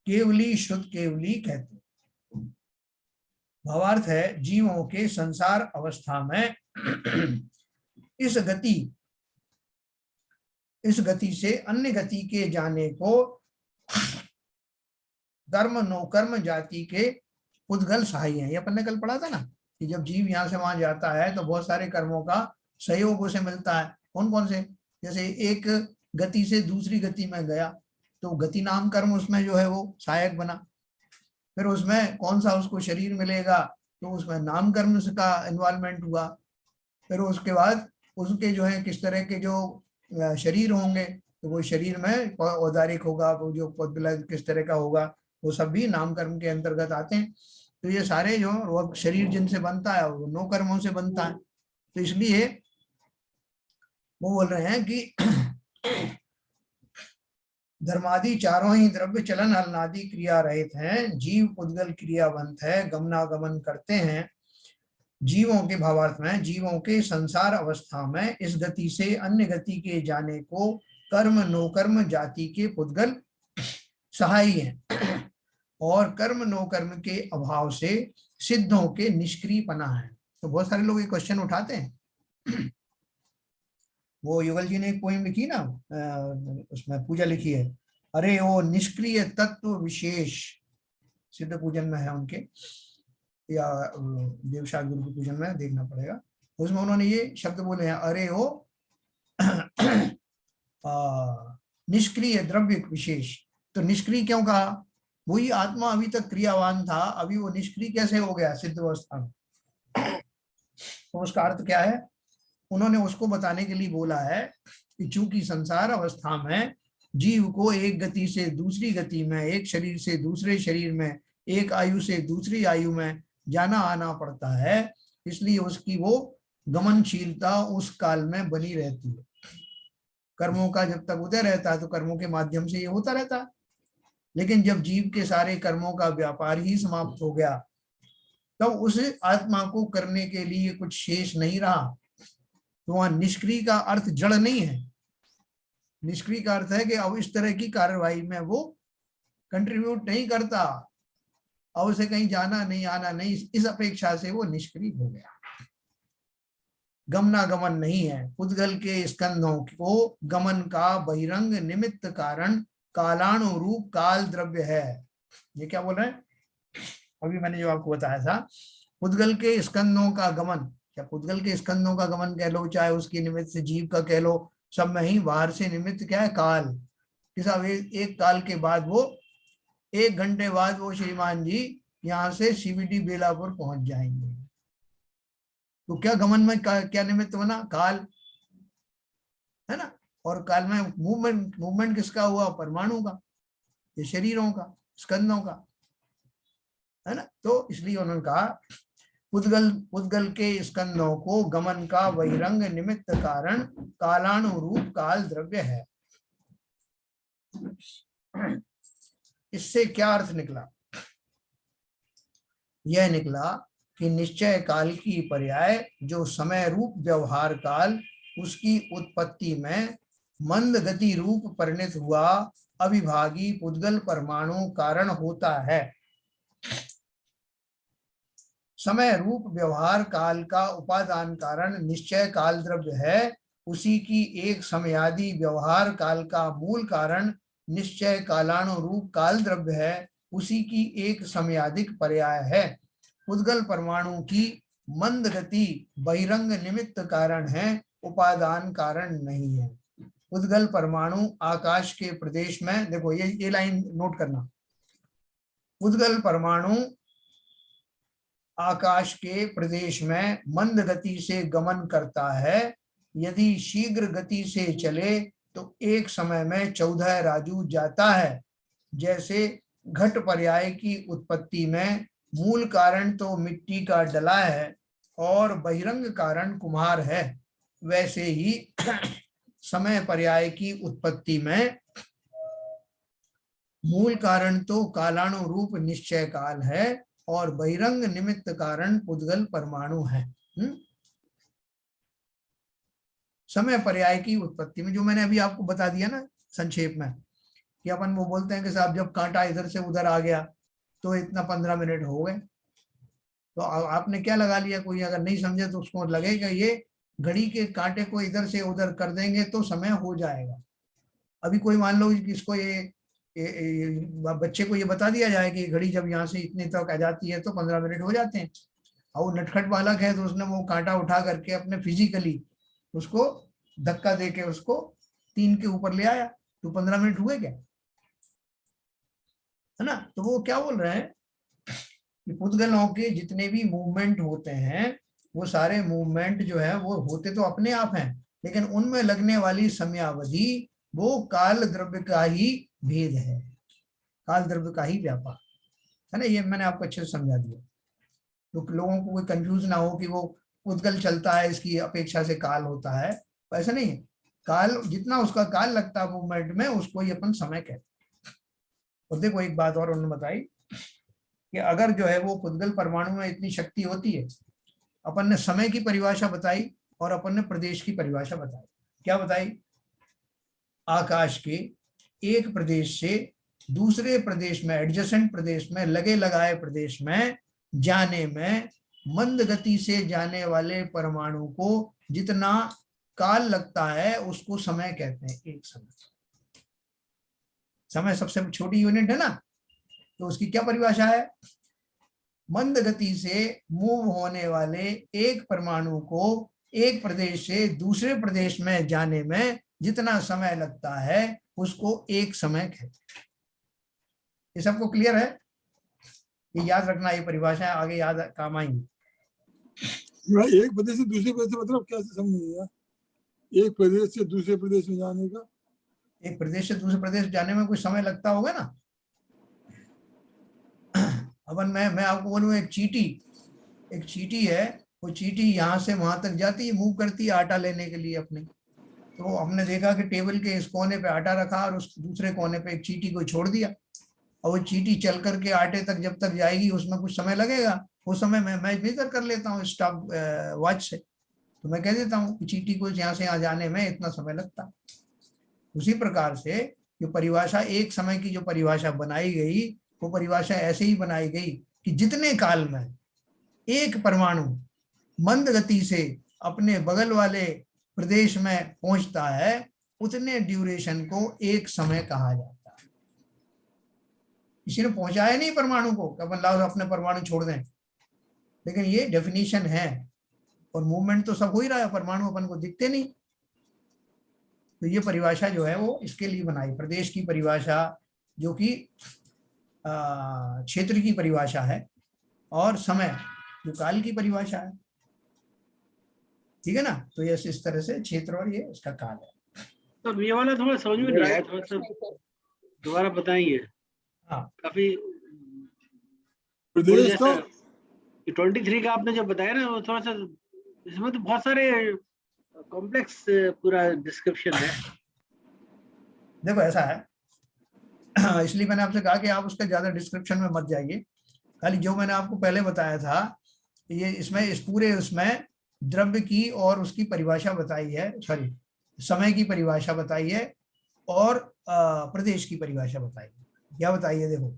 केवली शुद्ध केवली कहते हैं। भावार्थ है, जीवों के संसार अवस्था में इस गति से अन्य गति के जाने को कर्म नोकर्म जाति के पुद्गल सहाय हैं। ये अपन ने कल पढ़ा था ना, कि जब जीव यहाँ से वहां जाता है तो बहुत सारे कर्मों का सहयोग उसे मिलता है। कौन कौन से? जैसे एक गति से दूसरी गति में गया तो गति नाम कर्म उसमें जो है वो सहायक बना। फिर उसमें कौन सा उसको शरीर मिलेगा, तो उसमें नाम कर्म का इन्वॉल्वमेंट हुआ। फिर उसके बाद उसके जो है किस तरह के जो शरीर होंगे, तो वो शरीर में औदारिक होगा, वो जो पुद्गल किस तरह का होगा, वो सब भी नाम कर्म के अंतर्गत आते हैं। तो ये सारे जो वो शरीर जिनसे बनता है वो नौ कर्मों से बनता है। तो इसलिए वो बोल रहे हैं कि धर्मादि चारों ही द्रव्य चलन हलनादि क्रिया रहित हैं, जीव पुद्गल क्रियावंत है, गमनागमन करते हैं। जीवों के भावार्थ में, जीवों के संसार अवस्था में इस गति से अन्य गति के जाने को कर्म नोकर्म जाति के पुद्गल सहायी हैं, और कर्म नोकर्म के अभाव से सिद्धों के निष्क्रियपना है। तो बहुत सारे लोग ये क्वेश्चन उठाते हैं। वो युगल जी ने एक पोएम लिखी ना, उसमें पूजा लिखी है, अरे वो निष्क्रिय तत्व विशेष, सिद्ध पूजन में है उनके, या देवशाग गुरु के पूजन में देखना पड़ेगा, उसमें उन्होंने ये शब्द बोले हैं, अरे वो निष्क्रिय द्रव्य विशेष। तो निष्क्रिय क्यों कहा? वही आत्मा अभी तक क्रियावान था, अभी वो निष्क्रिय कैसे हो गया सिद्ध अवस्था में? तो उसका अर्थ क्या है? उन्होंने उसको बताने के लिए बोला है कि चूंकि संसार अवस्था में जीव को एक गति से दूसरी गति में, एक शरीर से दूसरे शरीर में, एक आयु से दूसरी आयु में जाना आना पड़ता है, इसलिए उसकी वो गमनशीलता उस काल में बनी रहती है। कर्मों का जब तक उदय रहता है तो कर्मों के माध्यम से ये होता रहता है, लेकिन जब जीव के सारे कर्मों का व्यापार ही समाप्त हो गया, तब तो उस आत्मा को करने के लिए कुछ शेष नहीं रहा। तो वहां निष्क्रिय का अर्थ जड़ नहीं है, निष्क्रिय का अर्थ है कि अब इस तरह की कार्यवाही में वो कंट्रीब्यूट नहीं करता, अब उसे कहीं जाना नहीं आना नहीं, इस अपेक्षा से वो निष्क्रिय हो गया। गमनागमन नहीं है। पुद्गल के स्कंधों को गमन का बहिरंग निमित्त कारण कालानुरूप काल द्रव्य है। ये क्या बोल रहे हैं? अभी मैंने जो आपको बताया था, पुद्गल के स्कंदों का गमन, या पुद्गल के स्कंदों का गमन कह लो, चाहे उसकी निमित्त से जीव का कह लो, सब में ही बाहर से निमित्त क्या है, काल। कि साहब एक काल के बाद वो 1 घंटे बाद वो श्रीमान जी यहाँ से सीबीडी बेलापुर पहुंच जाएंगे। तो क्या गमन में क्या निमित्त बना, काल, है ना। और काल में मूवमेंट किसका हुआ, परमाणु का, ये शरीरों का, स्कंदों का, है ना। तो इसलिए उन्होंने कहा पुद्गल के स्कंदों को गमन का बहिरंग निमित्त कारण कालानुरूप काल द्रव्य है। इससे क्या अर्थ निकला, यह निकला कि निश्चय काल की पर्याय जो समय रूप व्यवहार काल, उसकी उत्पत्ति में मंद गति रूप परिणत हुआ अविभागी पुद्गल परमाणु कारण होता है। समय रूप व्यवहार काल का उपादान कारण निश्चय काल द्रव्य है, उसी की एक समयादि व्यवहार काल का मूल कारण निश्चय कालानुरूप काल द्रव्य है, उसी की एक समयादिक पर्याय है। पुद्गल परमाणु की मंद गति बहिरंग निमित्त कारण है, उपादान कारण नहीं है। पुद्गल परमाणु आकाश के प्रदेश में, देखो ये लाइन नोट करना, पुद्गल परमाणु आकाश के प्रदेश में मंद गति से गमन करता है। यदि शीघ्र गति से चले तो एक समय में 14 राजू जाता है। जैसे घट पर्याय की उत्पत्ति में मूल कारण तो मिट्टी का डला है और बहिरंग कारण कुम्हार है, वैसे ही समय पर्याय की उत्पत्ति में मूल कारण तो कालानुरूप निश्चय काल है और बहिरंग निमित्त कारण पुद्गल परमाणु है। समय पर्याय की उत्पत्ति में जो मैंने अभी आपको बता दिया ना संक्षेप में, कि अपन वो बोलते हैं कि साहब जब कांटा इधर से उधर आ गया तो इतना 15 मिनट हो गए, तो आपने क्या लगा लिया, कोई अगर नहीं समझे तो उसको लगेगा ये घड़ी के कांटे को इधर से उधर कर देंगे तो समय हो जाएगा। अभी कोई मान लो इसको ये बच्चे को ये बता दिया जाए कि घड़ी जब यहाँ से इतने तक आ जाती है तो 15 मिनट हो जाते हैं, और वो नटखट बालक है तो उसने वो कांटा उठा करके अपने फिजिकली उसको धक्का देके उसको 3 के ऊपर ले आया, तो 15 मिनट हुए क्या, है ना। तो वो क्या बोल रहे हैं कि पुद्गलों के जितने भी मूवमेंट होते हैं वो सारे मूवमेंट जो है वो होते तो अपने आप हैं, लेकिन उनमें लगने वाली समयावधि वो काल द्रव्य का ही भेद है, काल द्रव्य का ही व्यापार है ना। ये मैंने आपको अच्छे से समझा दिया, तो लोगों को कोई कंफ्यूज ना हो कि वो पुद्गल चलता है इसकी अपेक्षा से काल होता है, ऐसा नहीं है। काल जितना उसका काल लगता है मूवमेंट में उसको ही अपन समय कहते हैं। और देखो एक बात और उन्होंने बताई कि अगर जो है वो पुद्गल परमाणु में इतनी शक्ति होती है, अपन ने समय की परिभाषा बताई और अपन ने प्रदेश की परिभाषा बताई। क्या बताई, आकाश के एक प्रदेश से दूसरे प्रदेश में, एडजेसेंट प्रदेश में, लगे लगाए प्रदेश में जाने में मंद गति से जाने वाले परमाणु को जितना काल लगता है उसको समय कहते हैं। एक समय, समय सबसे छोटी यूनिट है ना, तो उसकी क्या परिभाषा है, मंद गति से मूव होने वाले एक परमाणु को एक प्रदेश से दूसरे प्रदेश में जाने में जितना समय लगता है उसको एक समय कहते हैं। ये सबको क्लियर है, ये याद रखना, ये परिभाषा आगे याद काम आएंगी। एक प्रदेश से दूसरे प्रदेश मतलब क्या समझ नहीं आया, एक प्रदेश से दूसरे प्रदेश में जाने का, एक प्रदेश से दूसरे प्रदेश जाने में कुछ समय लगता होगा ना। अपन मैं आपको बोलूं, एक चींटी है, वो चींटी यहाँ से वहां तक जाती है, मूव करती है आटा लेने के लिए अपने, तो हमने देखा कि टेबल के इस कोने पे आटा रखा और उस दूसरे कोने पे एक चींटी को छोड़ दिया, और वो चींटी चल करके आटे तक जब तक जाएगी उसमें कुछ समय लगेगा। उस समय मैं मेजर कर लेता हूँ स्टॉप वॉच से, तो मैं कह देता हूँ कि चींटी को यहाँ से यहाँ जाने में इतना समय लगता। उसी प्रकार से जो परिभाषा, एक समय की जो परिभाषा बनाई गई, वो परिभाषा ऐसे ही बनाई गई कि जितने काल में एक परमाणु मंद गति से अपने बगल वाले प्रदेश में पहुंचता है उतने ड्यूरेशन को एक समय कहा जाता है। किसी ने पहुंचाया नहीं परमाणु को कि अपन लाओ अपने परमाणु छोड़ दें, लेकिन ये डेफिनेशन है। और मूवमेंट तो सब हो ही रहा है, परमाणु अपन को दिखते नहीं। तो ये परिभाषा जो है वो इसके लिए बनाई, प्रदेश की परिभाषा, जो कि क्षेत्र की परिभाषा है, और समय जो काल की परिभाषा है। ठीक है ना। तो ये इस तरह से क्षेत्र और ये इसका काल है। तो ये वाला थोड़ा समझ में नहीं आया, थोड़ा सा दोबारा बताएंगे। हाँ, काफी प्रदेश तो 23 का आपने जो बताया ना, वो थोड़ा सा इसमें तो बहुत सारे कॉम्प्लेक्स पूरा डिस्क्रिप्शन है। देखो ऐसा है इसलिए मैंने आपसे कहा कि आप उसका ज्यादा डिस्क्रिप्शन में मत जाइए। खाली जो मैंने आपको पहले बताया था, ये इसमें इस पूरे उसमें द्रव्य की और उसकी परिभाषा बताई है, सॉरी समय की परिभाषा बताई है, और प्रदेश की परिभाषा बताई है। क्या बताई है? देखो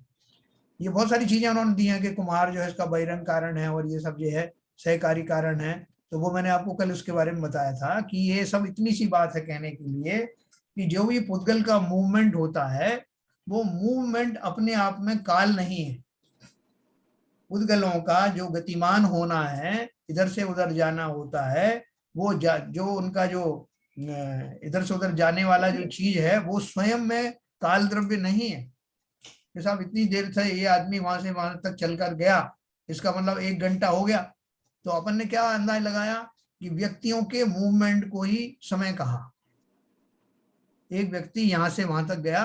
ये बहुत सारी चीजें उन्होंने दी हैं कि कुम्हार जो है इसका बहिरंग कारण है, और ये सब जो है सहकारी कारण है। तो वो मैंने आपको कल उसके बारे में बताया था कि ये सब इतनी सी बात है कहने के लिए कि जो भी पुद्गल का मूवमेंट होता है, वो मूवमेंट अपने आप में काल नहीं है। पुद्गलों का जो गतिमान होना है, इधर से उधर जाना होता है, वो जो उनका जो इधर से उधर जाने वाला जो चीज है, वो स्वयं में काल द्रव्य नहीं है। कि साहब इतनी देर से ये आदमी वहां से वहां तक चलकर गया, इसका मतलब 1 घंटा हो गया। तो अपन ने क्या अंदाज लगाया कि व्यक्तियों के मूवमेंट को ही समय कहा। एक व्यक्ति यहाँ से वहां तक गया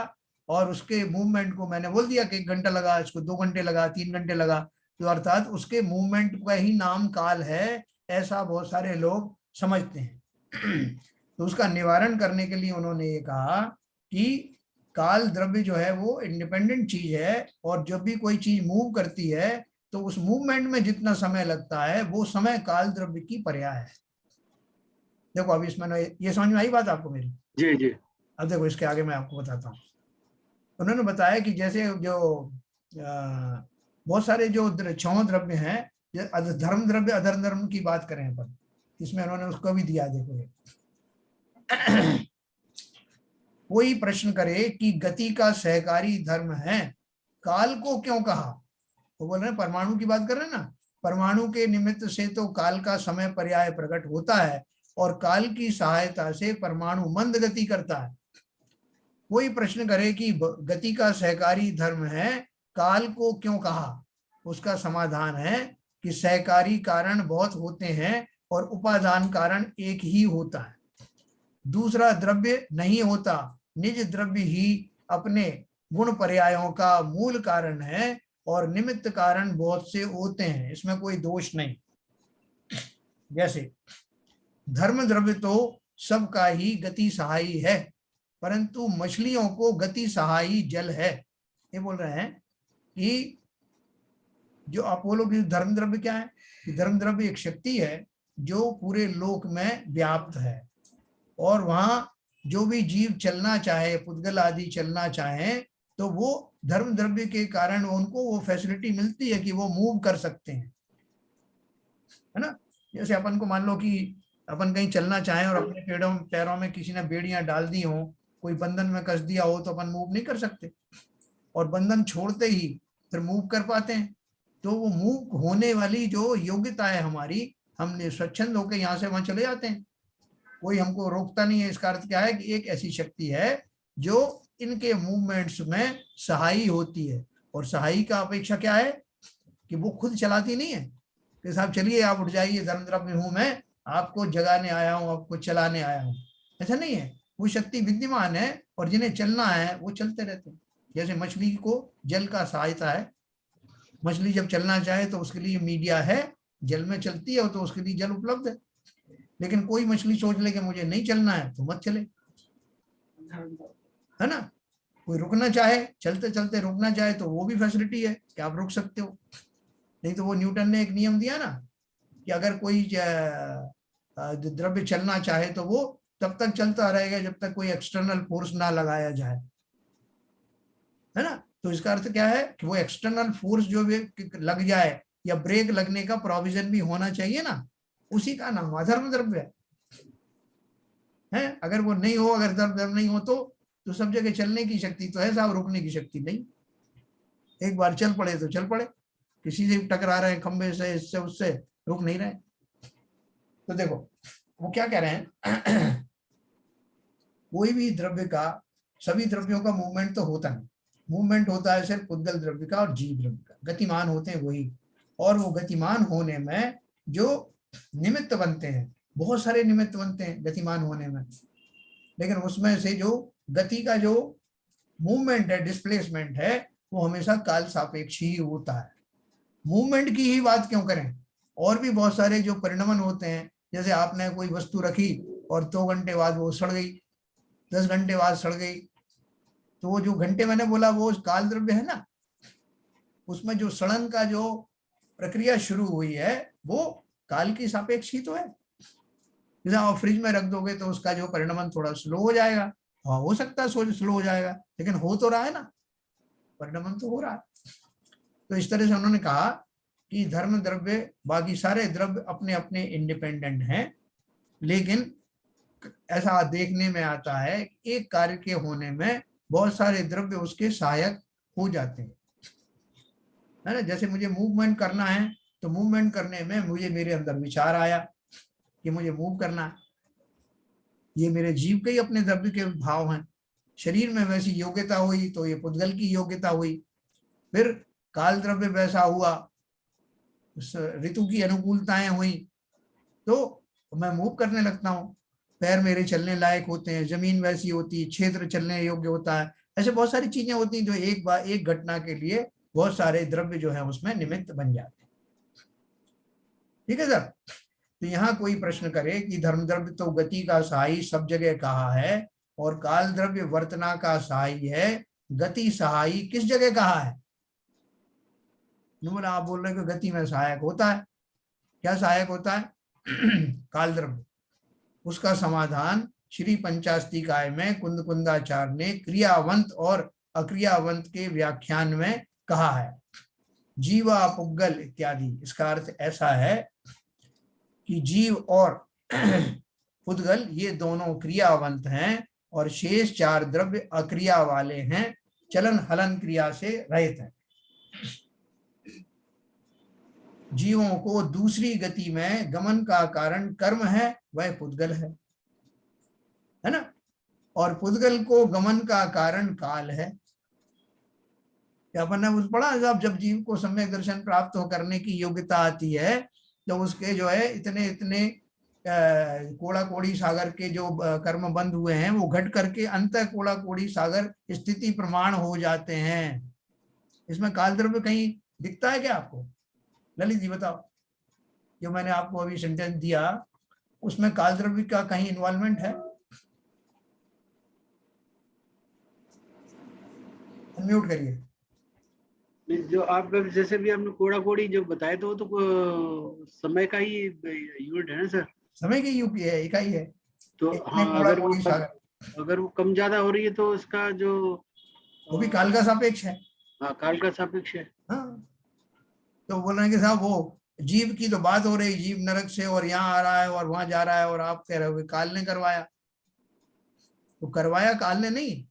और उसके मूवमेंट को मैंने बोल दिया कि 1 घंटा लगा, इसको 2 घंटे लगा, 3 घंटे लगा, तो अर्थात उसके मूवमेंट का ही नाम काल है, ऐसा बहुत सारे लोग समझते हैं। तो उसका निवारण करने के लिए उन्होंने ये कहा कि काल द्रव्य जो है वो इंडिपेंडेंट चीज है, और जब भी कोई चीज मूव करती है तो उस मूवमेंट में जितना समय लगता है वो समय काल द्रव्य की पर्याय है। देखो अभी इसमें ये समझ में आई बात आपको मेरी? जी जी। अब देखो इसके आगे मैं आपको बताता हूँ। उन्होंने बताया कि जैसे जो बहुत सारे जो 6 द्रव्य हैं, धर्म द्रव्य अधर्म धर्म की बात करें अपन, इसमें उन्होंने उसको भी दिया। देखो कोई प्रश्न करे कि गति का सहकारी धर्म है, काल को क्यों कहा? वो बोल रहे हैं परमाणु की बात कर रहे हैं ना, परमाणु के निमित्त से तो काल का समय पर्याय प्रकट होता है, और काल की सहायता से परमाणु मंद गति करता है। कोई प्रश्न करे कि गति का सहकारी धर्म है, काल को क्यों कहा? उसका समाधान है कि सहकारी कारण बहुत होते हैं और उपादान कारण एक ही होता है। दूसरा द्रव्य नहीं होता, निज द्रव्य ही अपने गुण पर्यायों का मूल कारण है, और निमित्त कारण बहुत से होते हैं, इसमें कोई दोष नहीं। जैसे धर्म द्रव्य तो सबका ही गति सहायी है, परंतु मछलियों को गति सहायी जल है। ये बोल रहे हैं कि जो अपोलो की धर्म द्रव्य क्या है, कि धर्म द्रव्य एक शक्ति है जो पूरे लोक में व्याप्त है, और वहां जो भी जीव चलना चाहे, पुद्गल आदि चलना चाहे, तो वो धर्म द्रव्य के कारण उनको वो फैसिलिटी मिलती है कि वो मूव कर सकते हैं, है ना। जैसे अपन को मान लो कि अपन कहीं चलना चाहें और अपने पैरों में किसी ने बेड़ियां डाल दी हो, कोई बंधन में कस दिया हो, तो अपन मूव नहीं कर सकते, और बंधन छोड़ते ही फिर मूव कर पाते हैं। तो वो मूव होने वाली जो योग्यता है हमारी, हमने स्वच्छंद होकर यहाँ से वहां चले जाते हैं, कोई हमको रोकता नहीं है। इसका अर्थ क्या है कि एक ऐसी शक्ति है जो इनके मूवमेंट्स में सहायी होती है, और सहायी का अपेक्षा क्या है कि वो खुद चलाती नहीं है कि साहब चलिए आप उठ जाइए, धर्म द्रव्य हूं मैं, आपको जगाने आया हूं, आपको चलाने आया हूं, ऐसा नहीं है। वो शक्ति विद्यमान है, और जिन्हें चलना है वो चलते रहते हैं। जैसे मछली को जल का सहायता है, मछली जब चलना चाहे तो उसके लिए मीडिया है, जल में चलती है, तो उसके लिए जल उपलब्ध है। लेकिन कोई मछली सोच ले कि मुझे नहीं चलना है तो मत चले, है ना। कोई रुकना चाहे, चलते चलते रुकना चाहे, तो वो भी फैसिलिटी है कि आप रुक सकते हो। नहीं तो वो न्यूटन ने एक नियम दिया ना कि अगर कोई द्रव्य चलना चाहे तो वो तब तक चलता रहेगा जब तक कोई एक्सटर्नल फोर्स ना लगाया जाए, है ना। तो इसका अर्थ क्या है कि वो एक्सटर्नल फोर्स जो भी लग जाए, या ब्रेक लगने का प्रोविजन भी होना चाहिए ना, उसी का नाम अधर्म द्रव्य है। अगर वो नहीं हो, अगर धर्म नहीं हो तो सब जगह चलने की शक्ति तो है साहब, रुकने की शक्ति नहीं। एक बार चल पड़े तो चल पड़े, किसी से टकरा रहे हैं, खंबे से, इससे उससे, रुक नहीं रहे। तो देखो वो क्या कह रहे हैं कोई भी द्रव्य का, सभी द्रव्यों का मूवमेंट तो होता नहीं, मूवमेंट होता है सिर्फ उद्गल द्रव्य का और जीव द्रव्य का, गतिमान होते हैं वही। और वो गतिमान होने में जो निमित्त बनते हैं, बहुत सारे निमित्त बनते हैं गतिमान होने में, लेकिन उसमें से जो गति का जो मूवमेंट है, डिस्प्लेसमेंट है, वो हमेशा काल सापेक्ष ही होता है। मूवमेंट की ही बात क्यों करें, और भी बहुत सारे जो परिणमन होते हैं, जैसे आपने कोई वस्तु रखी और 2 घंटे बाद वो सड़ गई, 10 घंटे बाद सड़ गई, तो वो जो घंटे मैंने बोला वो काल द्रव्य है ना, उसमें जो सड़न का जो प्रक्रिया शुरू हुई है वो काल की सापेक्ष ही तो है। जैसे आप फ्रिज में रख दोगे तो उसका जो परिणमन थोड़ा स्लो हो जाएगा, हाँ हो सकता है स्लो हो जाएगा, लेकिन हो तो रहा है ना, परिणमन तो हो रहा है। तो इस तरह से उन्होंने कहा कि धर्म द्रव्य, बाकी सारे द्रव्य अपने अपने इंडिपेंडेंट हैं, लेकिन ऐसा देखने में आता है एक कार्य के होने में बहुत सारे द्रव्य उसके सहायक हो जाते हैं, है ना। जैसे मुझे मूवमेंट करना है, तो मूवमेंट करने में मुझे मेरे अंदर विचार आया कि मुझे मूव करना है, ये मेरे जीव के ही अपने द्रव्य के भाव हैं। शरीर में वैसी योग्यता हुई तो ये पुद्गल की योग्यता हुई, फिर काल द्रव्य वैसा हुआ, ऋतु की अनुकूलताएं हुई तो मैं मूव करने लगता हूँ, पैर मेरे चलने लायक होते हैं, जमीन वैसी होती है, क्षेत्र चलने योग्य होता है, ऐसे बहुत सारी चीजें होती हैं जो एक बार एक घटना के लिए बहुत सारे द्रव्य जो है उसमें निमित्त बन जाते हैं। ठीक है सर। तो यहाँ कोई प्रश्न करे कि धर्म द्रव्य तो गति का सहायी सब जगह कहा है और काल द्रव्य वर्तना का सहायी है, गति सहायी किस जगह कहा है? बोला आप बोल रहे कि गति में सहायक होता है, क्या सहायक होता है? काल द्रव्य। उसका समाधान श्री पंचास्तिकाय में कुंद कुंदाचार्य ने क्रियावंत और अक्रियावंत के व्याख्यान में कहा है, जीवा पुद्गल इत्यादि। इसका अर्थ ऐसा है कि जीव और पुद्गल ये दोनों क्रियावंत हैं और शेष 4 द्रव्य अक्रिया वाले हैं, चलन हलन क्रिया से रहित हैं। जीवों को दूसरी गति में गमन का कारण कर्म है, वह पुद्गल है ना, और पुद्गल को गमन का कारण काल है। क्या अपन ने पढ़ा साहब, जब जीव को सम्यक दर्शन प्राप्त हो करने की योग्यता आती है तो उसके जो है इतने इतने कोड़ा कोड़ी सागर के जो कर्म बंद हुए हैं वो घट करके अंत कोड़ा कोड़ी सागर स्थिति प्रमाण हो जाते हैं। इसमें काल द्रव्य कहीं दिखता है क्या आपको? ललित जी बताओ, जो मैंने आपको अभी सेंटेंस दिया उसमें काल द्रव्य का कहीं इन्वॉल्वमेंट है? अनम्यूट करिए। जो आप जैसे भी आपने कोड़ा कोड़ी जब बताया तो वो तो समय का ही यूनिट है ना सर? समय की यूपी है, इकाई है। तो हाँ, अगर वो कम ज्यादा हो रही है तो उसका जो वो भी काल का सापेक्ष है। हाँ, काल का सापेक्ष है। हाँ, तो बोल रहे हैं कि साहब वो जीव की तो बात हो रही, जीव नरक से और यहाँ आ रहा है और वहां जा रहा है, और आप कह रहे हो काल ने करवाया। तो करवाया काल ने नहीं,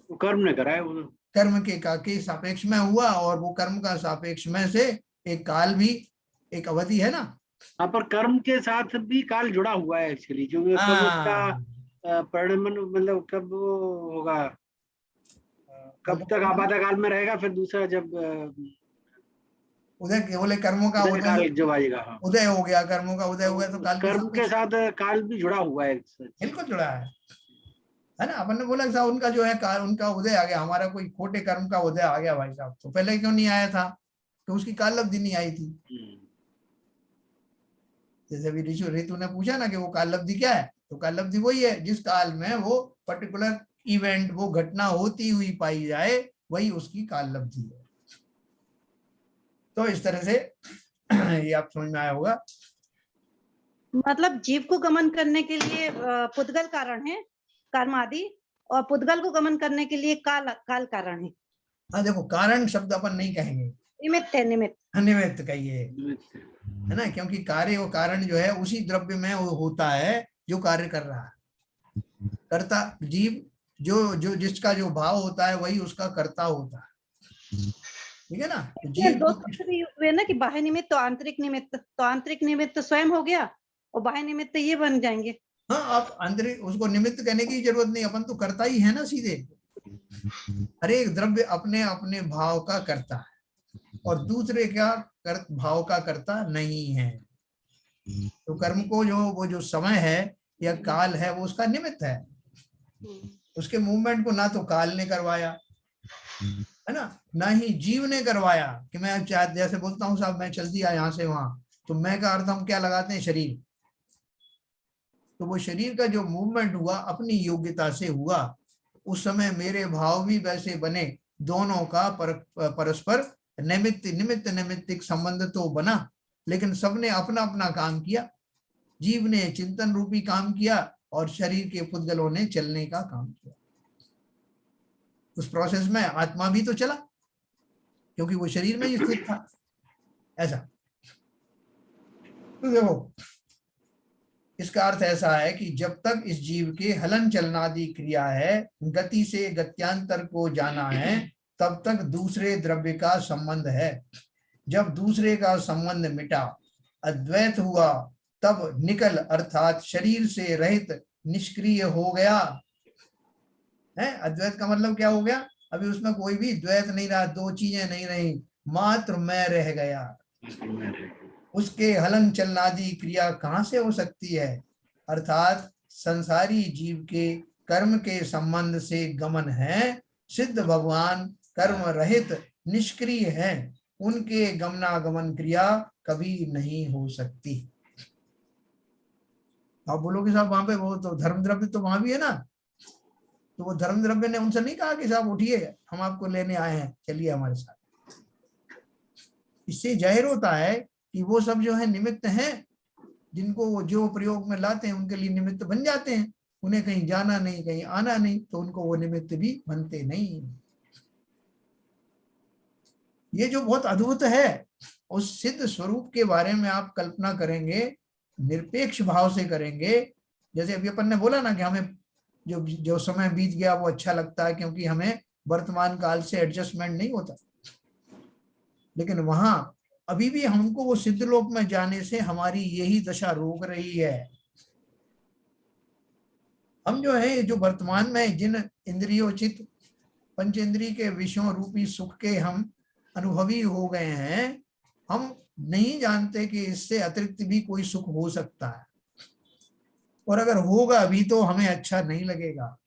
वो कर्म ने कराया, वो कर्म के सापेक्ष में हुआ, और वो कर्म का सापेक्ष में से एक काल भी एक अवधि है ना। हाँ, पर कर्म के साथ भी काल जुड़ा हुआ है एक्चुअली, जो कब उसका परिणमन, मतलब कब वो होगा, कब तक आपातकाल में रहेगा, फिर दूसरा जब उदय बोले कर्मों का उदय जब आएगा। हाँ, उदय हो गया, कर्मों का उदय हुआ तो काल कर्म के साथ काल भी जुड़ा हुआ है। बिल्कुल जुड़ा है ना। अपन ने बोला साहब उनका जो है काल, उनका उदय आ गया, हमारा कोई खोटे कर्म का उदय आ गया भाई साहब, तो पहले क्यों नहीं आया था? तो उसकी काल लब्धि नहीं आई थी। जैसे अभी ऋतु ने पूछा ना कि वो काल लब्धि क्या है, तो काल लब्धि वही है जिस काल में वो पर्टिकुलर इवेंट, वो घटना होती हुई पाई जाए, वही उसकी काल लब्धि है। तो इस तरह से ये आप समझ में आया होगा। मतलब जीव को गमन करने के लिए पुद्गल कारण है, कर्म आदि, और पुद्गल को गमन करने के लिए काल कारण है। हाँ देखो, कारण शब्द अपन नहीं कहेंगे, निमित्त है, निमित्त कहिए, है ना, क्योंकि कार्य और कारण जो है उसी द्रव्य में वो होता है जो कार्य कर रहा है। कर्ता जीव जो जिसका जो भाव होता है वही उसका कर्ता होता है। ठीक है ना। तो ये जीव दो सूत्र भी हुए ना कि बाह्य निमित्त तो आंतरिक निमित्त, तो आंतरिक निमित्त तो स्वयं हो गया और बाह्य निमित्त ये बन जाएंगे। हाँ, आप आंतरिक उसको निमित्त कहने की जरूरत नहीं, अपन तो करता ही है ना सीधे। हर एक द्रव्य अपने अपने भाव का करता है और दूसरे का भाव का करता नहीं है। तो कर्म को जो वो जो समय है या काल है वो उसका निमित्त है। उसके मूवमेंट को ना तो काल ने करवाया है ना ही जीव ने करवाया कि मैं जैसे बोलता हूँ साहब मैं चल दिया यहाँ से वहां, तो मैं का अर्थ हम क्या लगाते हैं, शरीर। तो वो शरीर का जो मूवमेंट हुआ अपनी योग्यता से हुआ, उस समय मेरे भाव भी वैसे बने, दोनों का परस्पर निमित्तिक संबंध तो बना, लेकिन सबने अपना अपना काम किया। जीव ने चिंतन रूपी काम किया और शरीर के पुद्गलों ने चलने का काम किया। उस प्रोसेस में आत्मा भी तो चला क्योंकि वो शरीर में ही स्थित था। ऐसा तो देखो, इसका अर्थ ऐसा है कि जब तक इस जीव के हलन चलनादि क्रिया है, गति से गत्यांतर को जाना है, तब तक दूसरे द्रव्य का संबंध है। जब दूसरे का संबंध मिटा, अद्वैत हुआ, तब निकल अर्थात शरीर से रहित निष्क्रिय हो गया है। अद्वैत का मतलब क्या हो गया, अभी उसमें कोई भी द्वैत नहीं रहा, दो चीजें नहीं रही, मात्र मैं रह गया। उसके हलन चलनादि क्रिया कहां से हो सकती है, अर्थात संसारी जीव के कर्म के संबंध से गमन है। सिद्ध भगवान कर्म रहित निष्क्रिय हैं, उनके गमनागमन क्रिया कभी नहीं हो सकती। आप बोलोगे साहब वहां पे वो तो धर्म द्रव्य तो वहां भी है ना, तो वो धर्म द्रव्य ने उनसे नहीं कहा कि साहब उठिए हम आपको लेने आए हैं, चलिए हमारे साथ। इससे जाहिर होता है कि वो सब जो है निमित्त हैं, जिनको वो जो प्रयोग में लाते हैं उनके लिए निमित्त बन जाते हैं। उन्हें कहीं जाना नहीं, कहीं आना नहीं, तो उनको वो निमित्त भी बनते नहीं। ये जो बहुत अद्भुत है, उस सिद्ध स्वरूप के बारे में आप कल्पना करेंगे, निरपेक्ष भाव से करेंगे। जैसे अभी अपन ने बोला ना कि हमें जो समय बीत गया वो अच्छा लगता है क्योंकि हमें वर्तमान काल से एडजस्टमेंट नहीं होता, लेकिन वहां अभी भी हमको वो सिद्ध लोक में जाने से हमारी यही दशा रोक रही है। हम जो है जो वर्तमान में जिन इंद्रियोचित पंचेंद्रिय के विषयों रूपी सुख के हम अनुभवी हो गए हैं, हम नहीं जानते कि इससे अतिरिक्त भी कोई सुख हो सकता है, और अगर होगा भी तो हमें अच्छा नहीं लगेगा।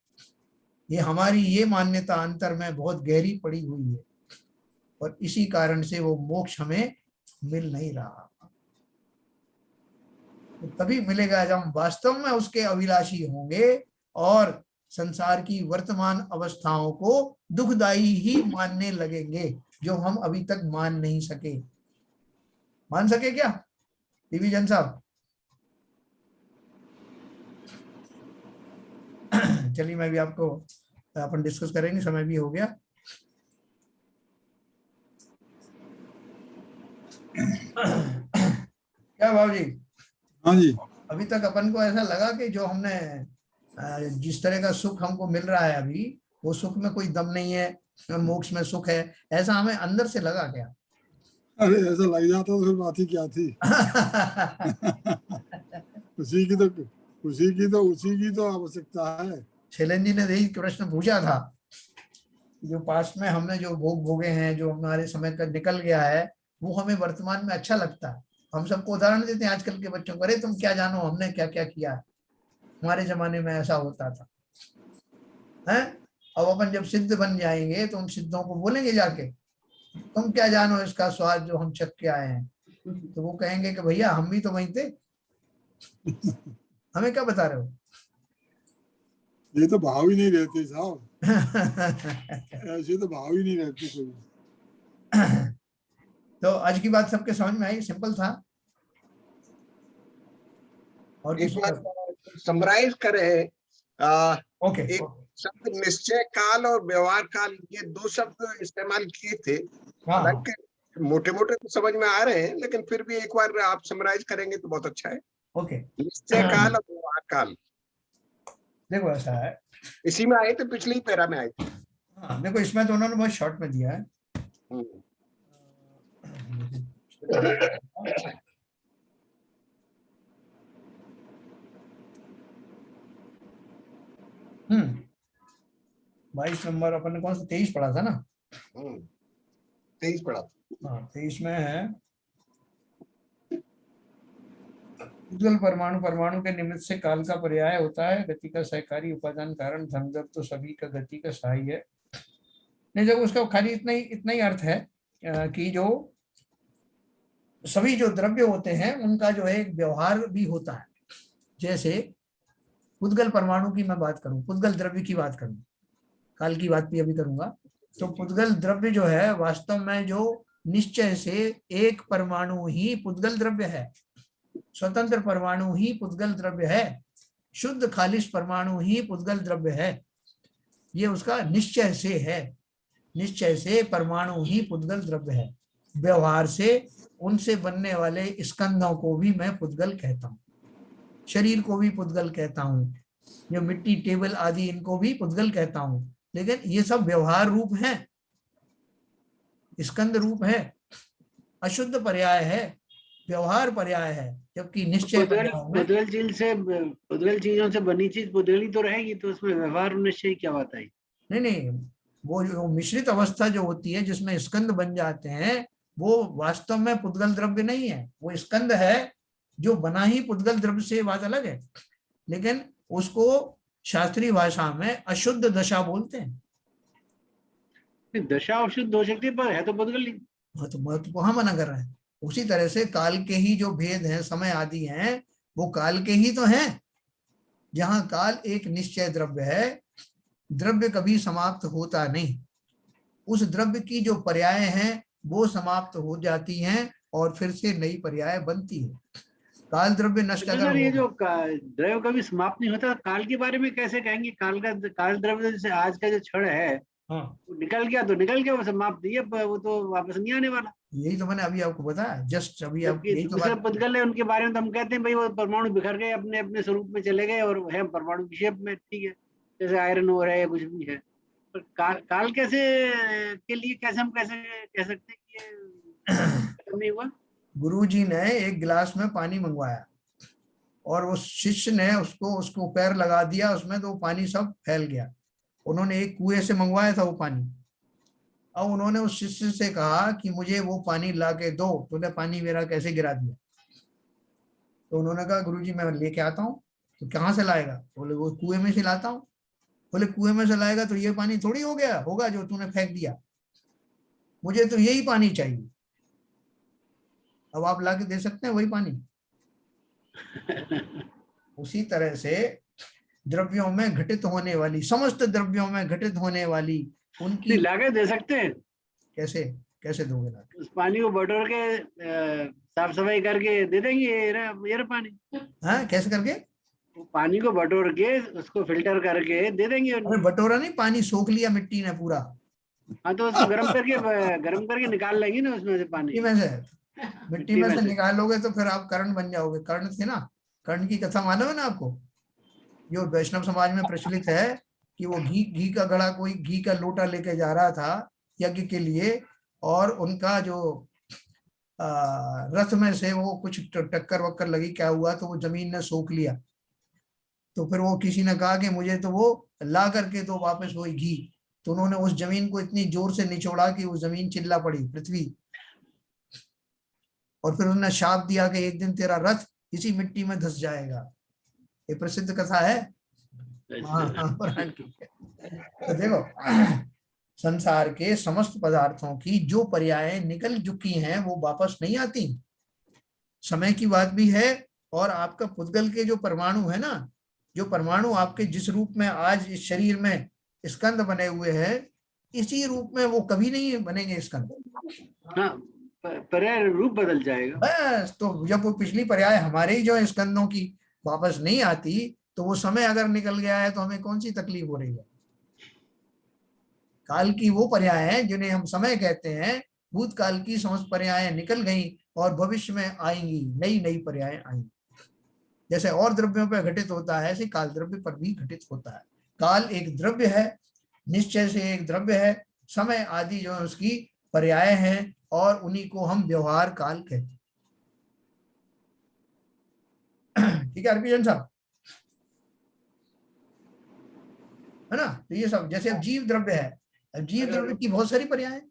ये हमारी ये मान्यता अंतर में बहुत गहरी पड़ी हुई है और इसी कारण से वो मोक्ष हमें मिल नहीं रहा। तो तभी मिलेगा जब हम वास्तव में उसके अभिलाषी होंगे और संसार की वर्तमान अवस्थाओं को दुखदायी ही मानने लगेंगे, जो हम अभी तक मान नहीं सके। मान सके क्या डिवीजन साहब? चलिए मैं भी आपको अपन डिस्कस करेंगे, समय भी हो गया। क्या भाव जी? हाँ जी, अभी तक अपन को ऐसा लगा कि जो हमने जिस तरह का सुख हमको मिल रहा है अभी, वो सुख में कोई दम नहीं है और मोक्ष में सुख है, ऐसा हमें अंदर से लगा क्या? अरे ऐसा लग जाता तो फिर बात ही क्या थी। उसी की तो आवश्यकता है। शैलेंद्र जी ने यही प्रश्न पूछा था, जो पास्ट में हमने जो भोग भोगे हैं, जो हमारे समय का निकल गया है, वो हमें वर्तमान में अच्छा लगता है। हम सबको उदाहरण देते हैं आजकल के बच्चों को, अरे तुम क्या जानो हमने क्या क्या किया है, हमारे जमाने में ऐसा होता था है। अब अपन जब सिद्ध बन जाएंगे तो हम सिद्धों को बोलेंगे जाके, तुम क्या जानो इसका स्वाद जो हम चख के आए हैं। तो वो कहेंगे कि भैया हम भी तो वहीं थे, हमें क्या बता रहे हो। ये तो भाव ही नहीं रहते साहब, ऐसे तो भाव ही नहीं रहते कोई। तो आज की बात सबके समझ में आई, सिंपल था। और एक बार समराइज करें, ओके, एक शब्द निश्चय काल और व्यवहार काल, ये दो शब्द इस्तेमाल किए थे। हालांकि मोटे मोटे तो समझ में आ रहे हैं, लेकिन फिर भी एक बार आप समराइज करेंगे तो बहुत अच्छा है। ओके, निश्चय काल और व्यवहार काल, देखो ऐसा है, इसी में आए थे, पिछले ही पैरा में आए थे। हाँ देखो इसमें तो उन्होंने बहुत शॉर्ट में दिया है। हम्म 22 नंबर अपन ने कौन सा 23 पढ़ा था ना? 23 पढ़ा। हाँ 23 में है उद्गल परमाणु परमाणु के निमित्त से काल का पर्याय होता है, गति का सहकारी उपादान कारण धर्मजब तो सभी का गति का सहाय है। नहीं, जब उसका खाली इतना ही अर्थ है कि जो सभी जो द्रव्य होते हैं उनका जो है एक व्यवहार भी होता है। जैसे पुद्गल परमाणु की मैं बात करूं, पुद्गल द्रव्य की बात करूं, काल की बात भी अभी करूंगा, तो पुद्गल द्रव्य जो है वास्तव में जो निश्चय से एक परमाणु ही पुद्गल द्रव्य है, स्वतंत्र परमाणु ही पुद्गल द्रव्य है, शुद्ध खालिश परमाणु ही पुद्गल द्रव्य है। ये उसका निश्चय से है, निश्चय से परमाणु ही पुद्गल द्रव्य है। व्यवहार से उनसे बनने वाले स्कंदों को भी मैं पुद्गल कहता हूँ, शरीर को भी पुद्गल कहता हूँ, जो मिट्टी टेबल आदि इनको भी पुद्गल कहता हूँ। लेकिन ये सब व्यवहार रूप है, स्कंद रूप है, अशुद्ध पर्याय है, व्यवहार पर्याय है, जबकि निश्चय पुद्गल चीजों से बनी चीज पुद्गली तो रहेगी, तो उसमें व्यवहार निश्चय क्या बात आई? नहीं, वो जो मिश्रित अवस्था जो होती है जिसमें स्कंद बन जाते हैं वो वास्तव में पुद्गल द्रव्य नहीं है, वो स्कंद है जो बना ही पुद्गल द्रव्य से, बात अलग है। लेकिन उसको शास्त्रीय भाषा में अशुद्ध दशा बोलते हैं। दशा अशुद्ध हो सकती है पर है तो पुद्गल ही। हाँ, तो वहां मना कर रहे हैं। उसी तरह से काल के ही जो भेद हैं, समय आदि हैं, वो काल के ही तो हैं। जहां काल एक निश्चय द्रव्य है, द्रव्य कभी समाप्त होता नहीं, उस द्रव्य की जो पर्याय हैं वो समाप्त हो जाती हैं और फिर से नई पर्याय बनती है। काल द्रव्य नष्ट अगर ये जो द्रव्य कभी समाप्त नहीं होता, काल के बारे में कैसे कहेंगे? काल द्रव्य जैसे आज का जो क्षण है, हाँ, वो निकल गया तो निकल गया, वो समाप्त नहीं है, वो तो वापस नहीं आने वाला। यही तो मैंने अभी आपको बताया, जस्ट अभी आप यही तो दूसरे पुद्गल है, उनके बारे में तो हम कहते हैं भाई वो परमाणु बिखर गए, अपने अपने स्वरूप में चले गए और है परमाणु की शेप में, ठीक है, जैसे आयरन हो रहा है या कुछ भी है। पर काल कैसे के लिए कैसे हम कैसे कह सकते हैं कि ये नहीं हुआ? गुरुजी ने एक गिलास में पानी मंगवाया और उस शिष्य ने उसको पैर लगा दिया उसमें, तो वो पानी सब फैल गया। उन्होंने एक कुएं से मंगवाया था वो पानी। अब उन्होंने उस शिष्य से कहा कि मुझे वो पानी ला के दो, तूने पानी मेरा कैसे गिरा दिया? तो उन्होंने कहा गुरुजी मैं लेके आता हूँ। तो कहाँ से लाएगा? बोले वो कुएं में से लाता हूँ। बोले कुएं में से लाएगा तो ये पानी थोड़ी हो गया होगा जो तूने फेंक दिया, मुझे तो यही पानी चाहिए। अब आप ला के दे सकते हैं वही पानी? उसी तरह से द्रव्यों में घटित होने वाली, समस्त द्रव्यों में घटित होने वाली उनकी लाके दे सकते हैं। कैसे दोगे लाके? उस पानी को बटोर के साफ सफाई करके दे देंगे, ये रहा पानी। हाँ, कैसे करके? वो पानी को बटोर के उसको फिल्टर करके दे देंगे। अरे बटोरा नहीं, पानी सोख लिया मिट्टी ने पूरा। हाँ तो उसको गरम करके निकाल लेंगे ना उसमें से पानी। मिट्टी में से निकालोगे तो फिर आप कर्ण बन जाओगे। कर्ण थे ना, कर्ण की कथा मालूम है ना आपको? जो वैष्णव समाज में प्रचलित है कि वो घी का घड़ा, कोई घी का लोटा लेके जा रहा था यज्ञ के लिए, और उनका जो रथ में से वो कुछ टक्कर वक्कर लगी, क्या हुआ, तो वो जमीन ने सोख लिया। तो फिर वो किसी ने कहा कि मुझे तो वो ला करके तो वापस वही घी। तो उन्होंने उस जमीन को इतनी जोर से निचोड़ा कि वो जमीन चिल्ला पड़ी, पृथ्वी। और फिर उन्होंने शाप दिया कि एक दिन तेरा रथ इसी मिट्टी में धस जाएगा। ये प्रसिद्ध कथा है। तो देखो, संसार के समस्त पदार्थों की जो पर्याय निकल चुकी हैं वो वापस नहीं आती। समय की बात भी है, और आपका पुद्गल के जो परमाणु है ना, जो परमाणु आपके जिस रूप में आज इस शरीर में स्कंद बने हुए हैं, इसी रूप में वो कभी नहीं बनेंगे स्कंद। हाँ, पर्याय रूप बदल जाएगा बस। तो जब वो पिछली पर्याय हमारे ही जो स्कंदों की वापस नहीं आती, तो वो समय अगर निकल गया है तो हमें कौन सी तकलीफ हो रही है? काल की वो पर्याय हैं जिन्हें हम समय कहते हैं, भूतकाल की समस्त पर्याय निकल गई और भविष्य में आएंगी नई नई पर्याय आएंगी। जैसे और द्रव्यों पर घटित होता है, ऐसे काल द्रव्य पर भी घटित होता है। काल एक द्रव्य है, निश्चय से एक द्रव्य है, समय आदि जो उसकी पर्याय हैं, और उन्हीं को हम व्यवहार काल कहते हैं। ठीक है हरकिशन साहब, है ना। तो ये सब जैसे अब जीव द्रव्य है, अब जीव द्रव्य की बहुत सारी पर्याय हैं।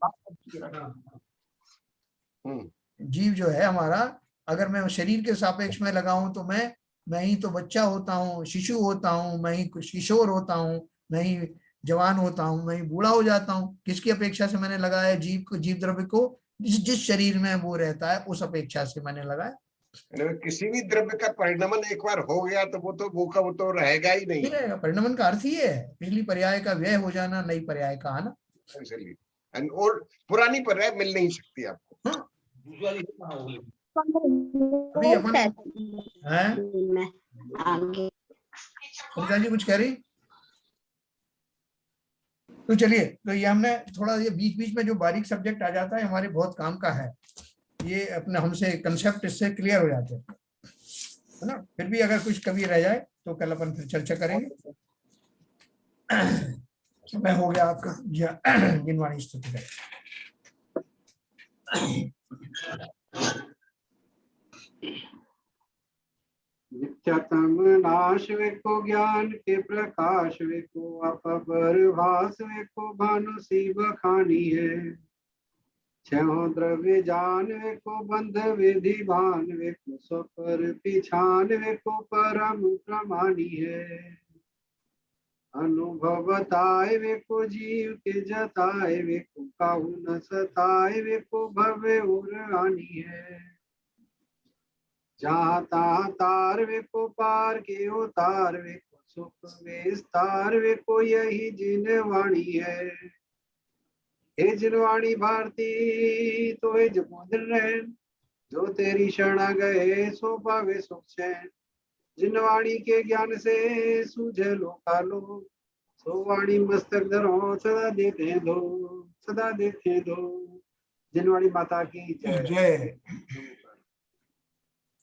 जीव जो है हमारा, अगर मैं शरीर के सापेक्ष में लगाऊं तो मैं ही तो बच्चा होता हूँ, शिशु होता हूँ, मैं ही किशोर होता हूँ, मैं ही जवान होता हूँ, मैं ही बूढ़ा हो जाता हूँ। किसकी अपेक्षा से मैंने लगाया जीव को, जीव द्रव्य को? जिस शरीर में वो रहता है उस अपेक्षा से मैंने लगाया। किसी भी द्रव्य का परिणमन एक बार हो गया तो वो तो रहेगा ही नहीं। रहेगा, परिणमन का अर्थ ही है पिछली पर्याय का व्यय हो जाना, नई पर्याय का आना। और पुरानी पर्याय मिल नहीं सकती आपको। हाँ। अभी अपन हैं जी कुछ कह रही? तो चलिए, तो ये हमने थोड़ा, ये बीच बीच में जो बारीक सब्जेक्ट आ जाता है हमारे बहुत काम का है, ये अपने हमसे कंसेप्ट इससे क्लियर हो जाते हैं, है ना। फिर भी अगर कुछ कभी रह जाए तो कल अपन फिर चर्चा करेंगे। समय हो गया आपका, जिनवाणी स्तुति करें। नित्यतम नाश वेको ज्ञान के प्रकाश वेको अपबर भास वेको भानु सी बखानी है। छहो द्रव्य जान वेको बंध विधि भान वेको स्वपर पिछान वेको परम प्रमाणी है। अनुभवताय वेको जीव के जताए वेको काहू न सताए वेको भवे उर आनी है। जहाँ तहाँ तार वेको पार के उतार वेको सुख विस्तार वेको यही जिनवाणी है। हे जिनवाणी भारती तो हे जमोदन रहन, जो तेरी शरणा गए सो पावे सुख चैन। जिनवाणी के ज्ञान से सूझे लोकालो, सो वाणी मस्तक धरो सदा देखे दो, सदा देखे दो। जिनवाणी माता की जय। जय।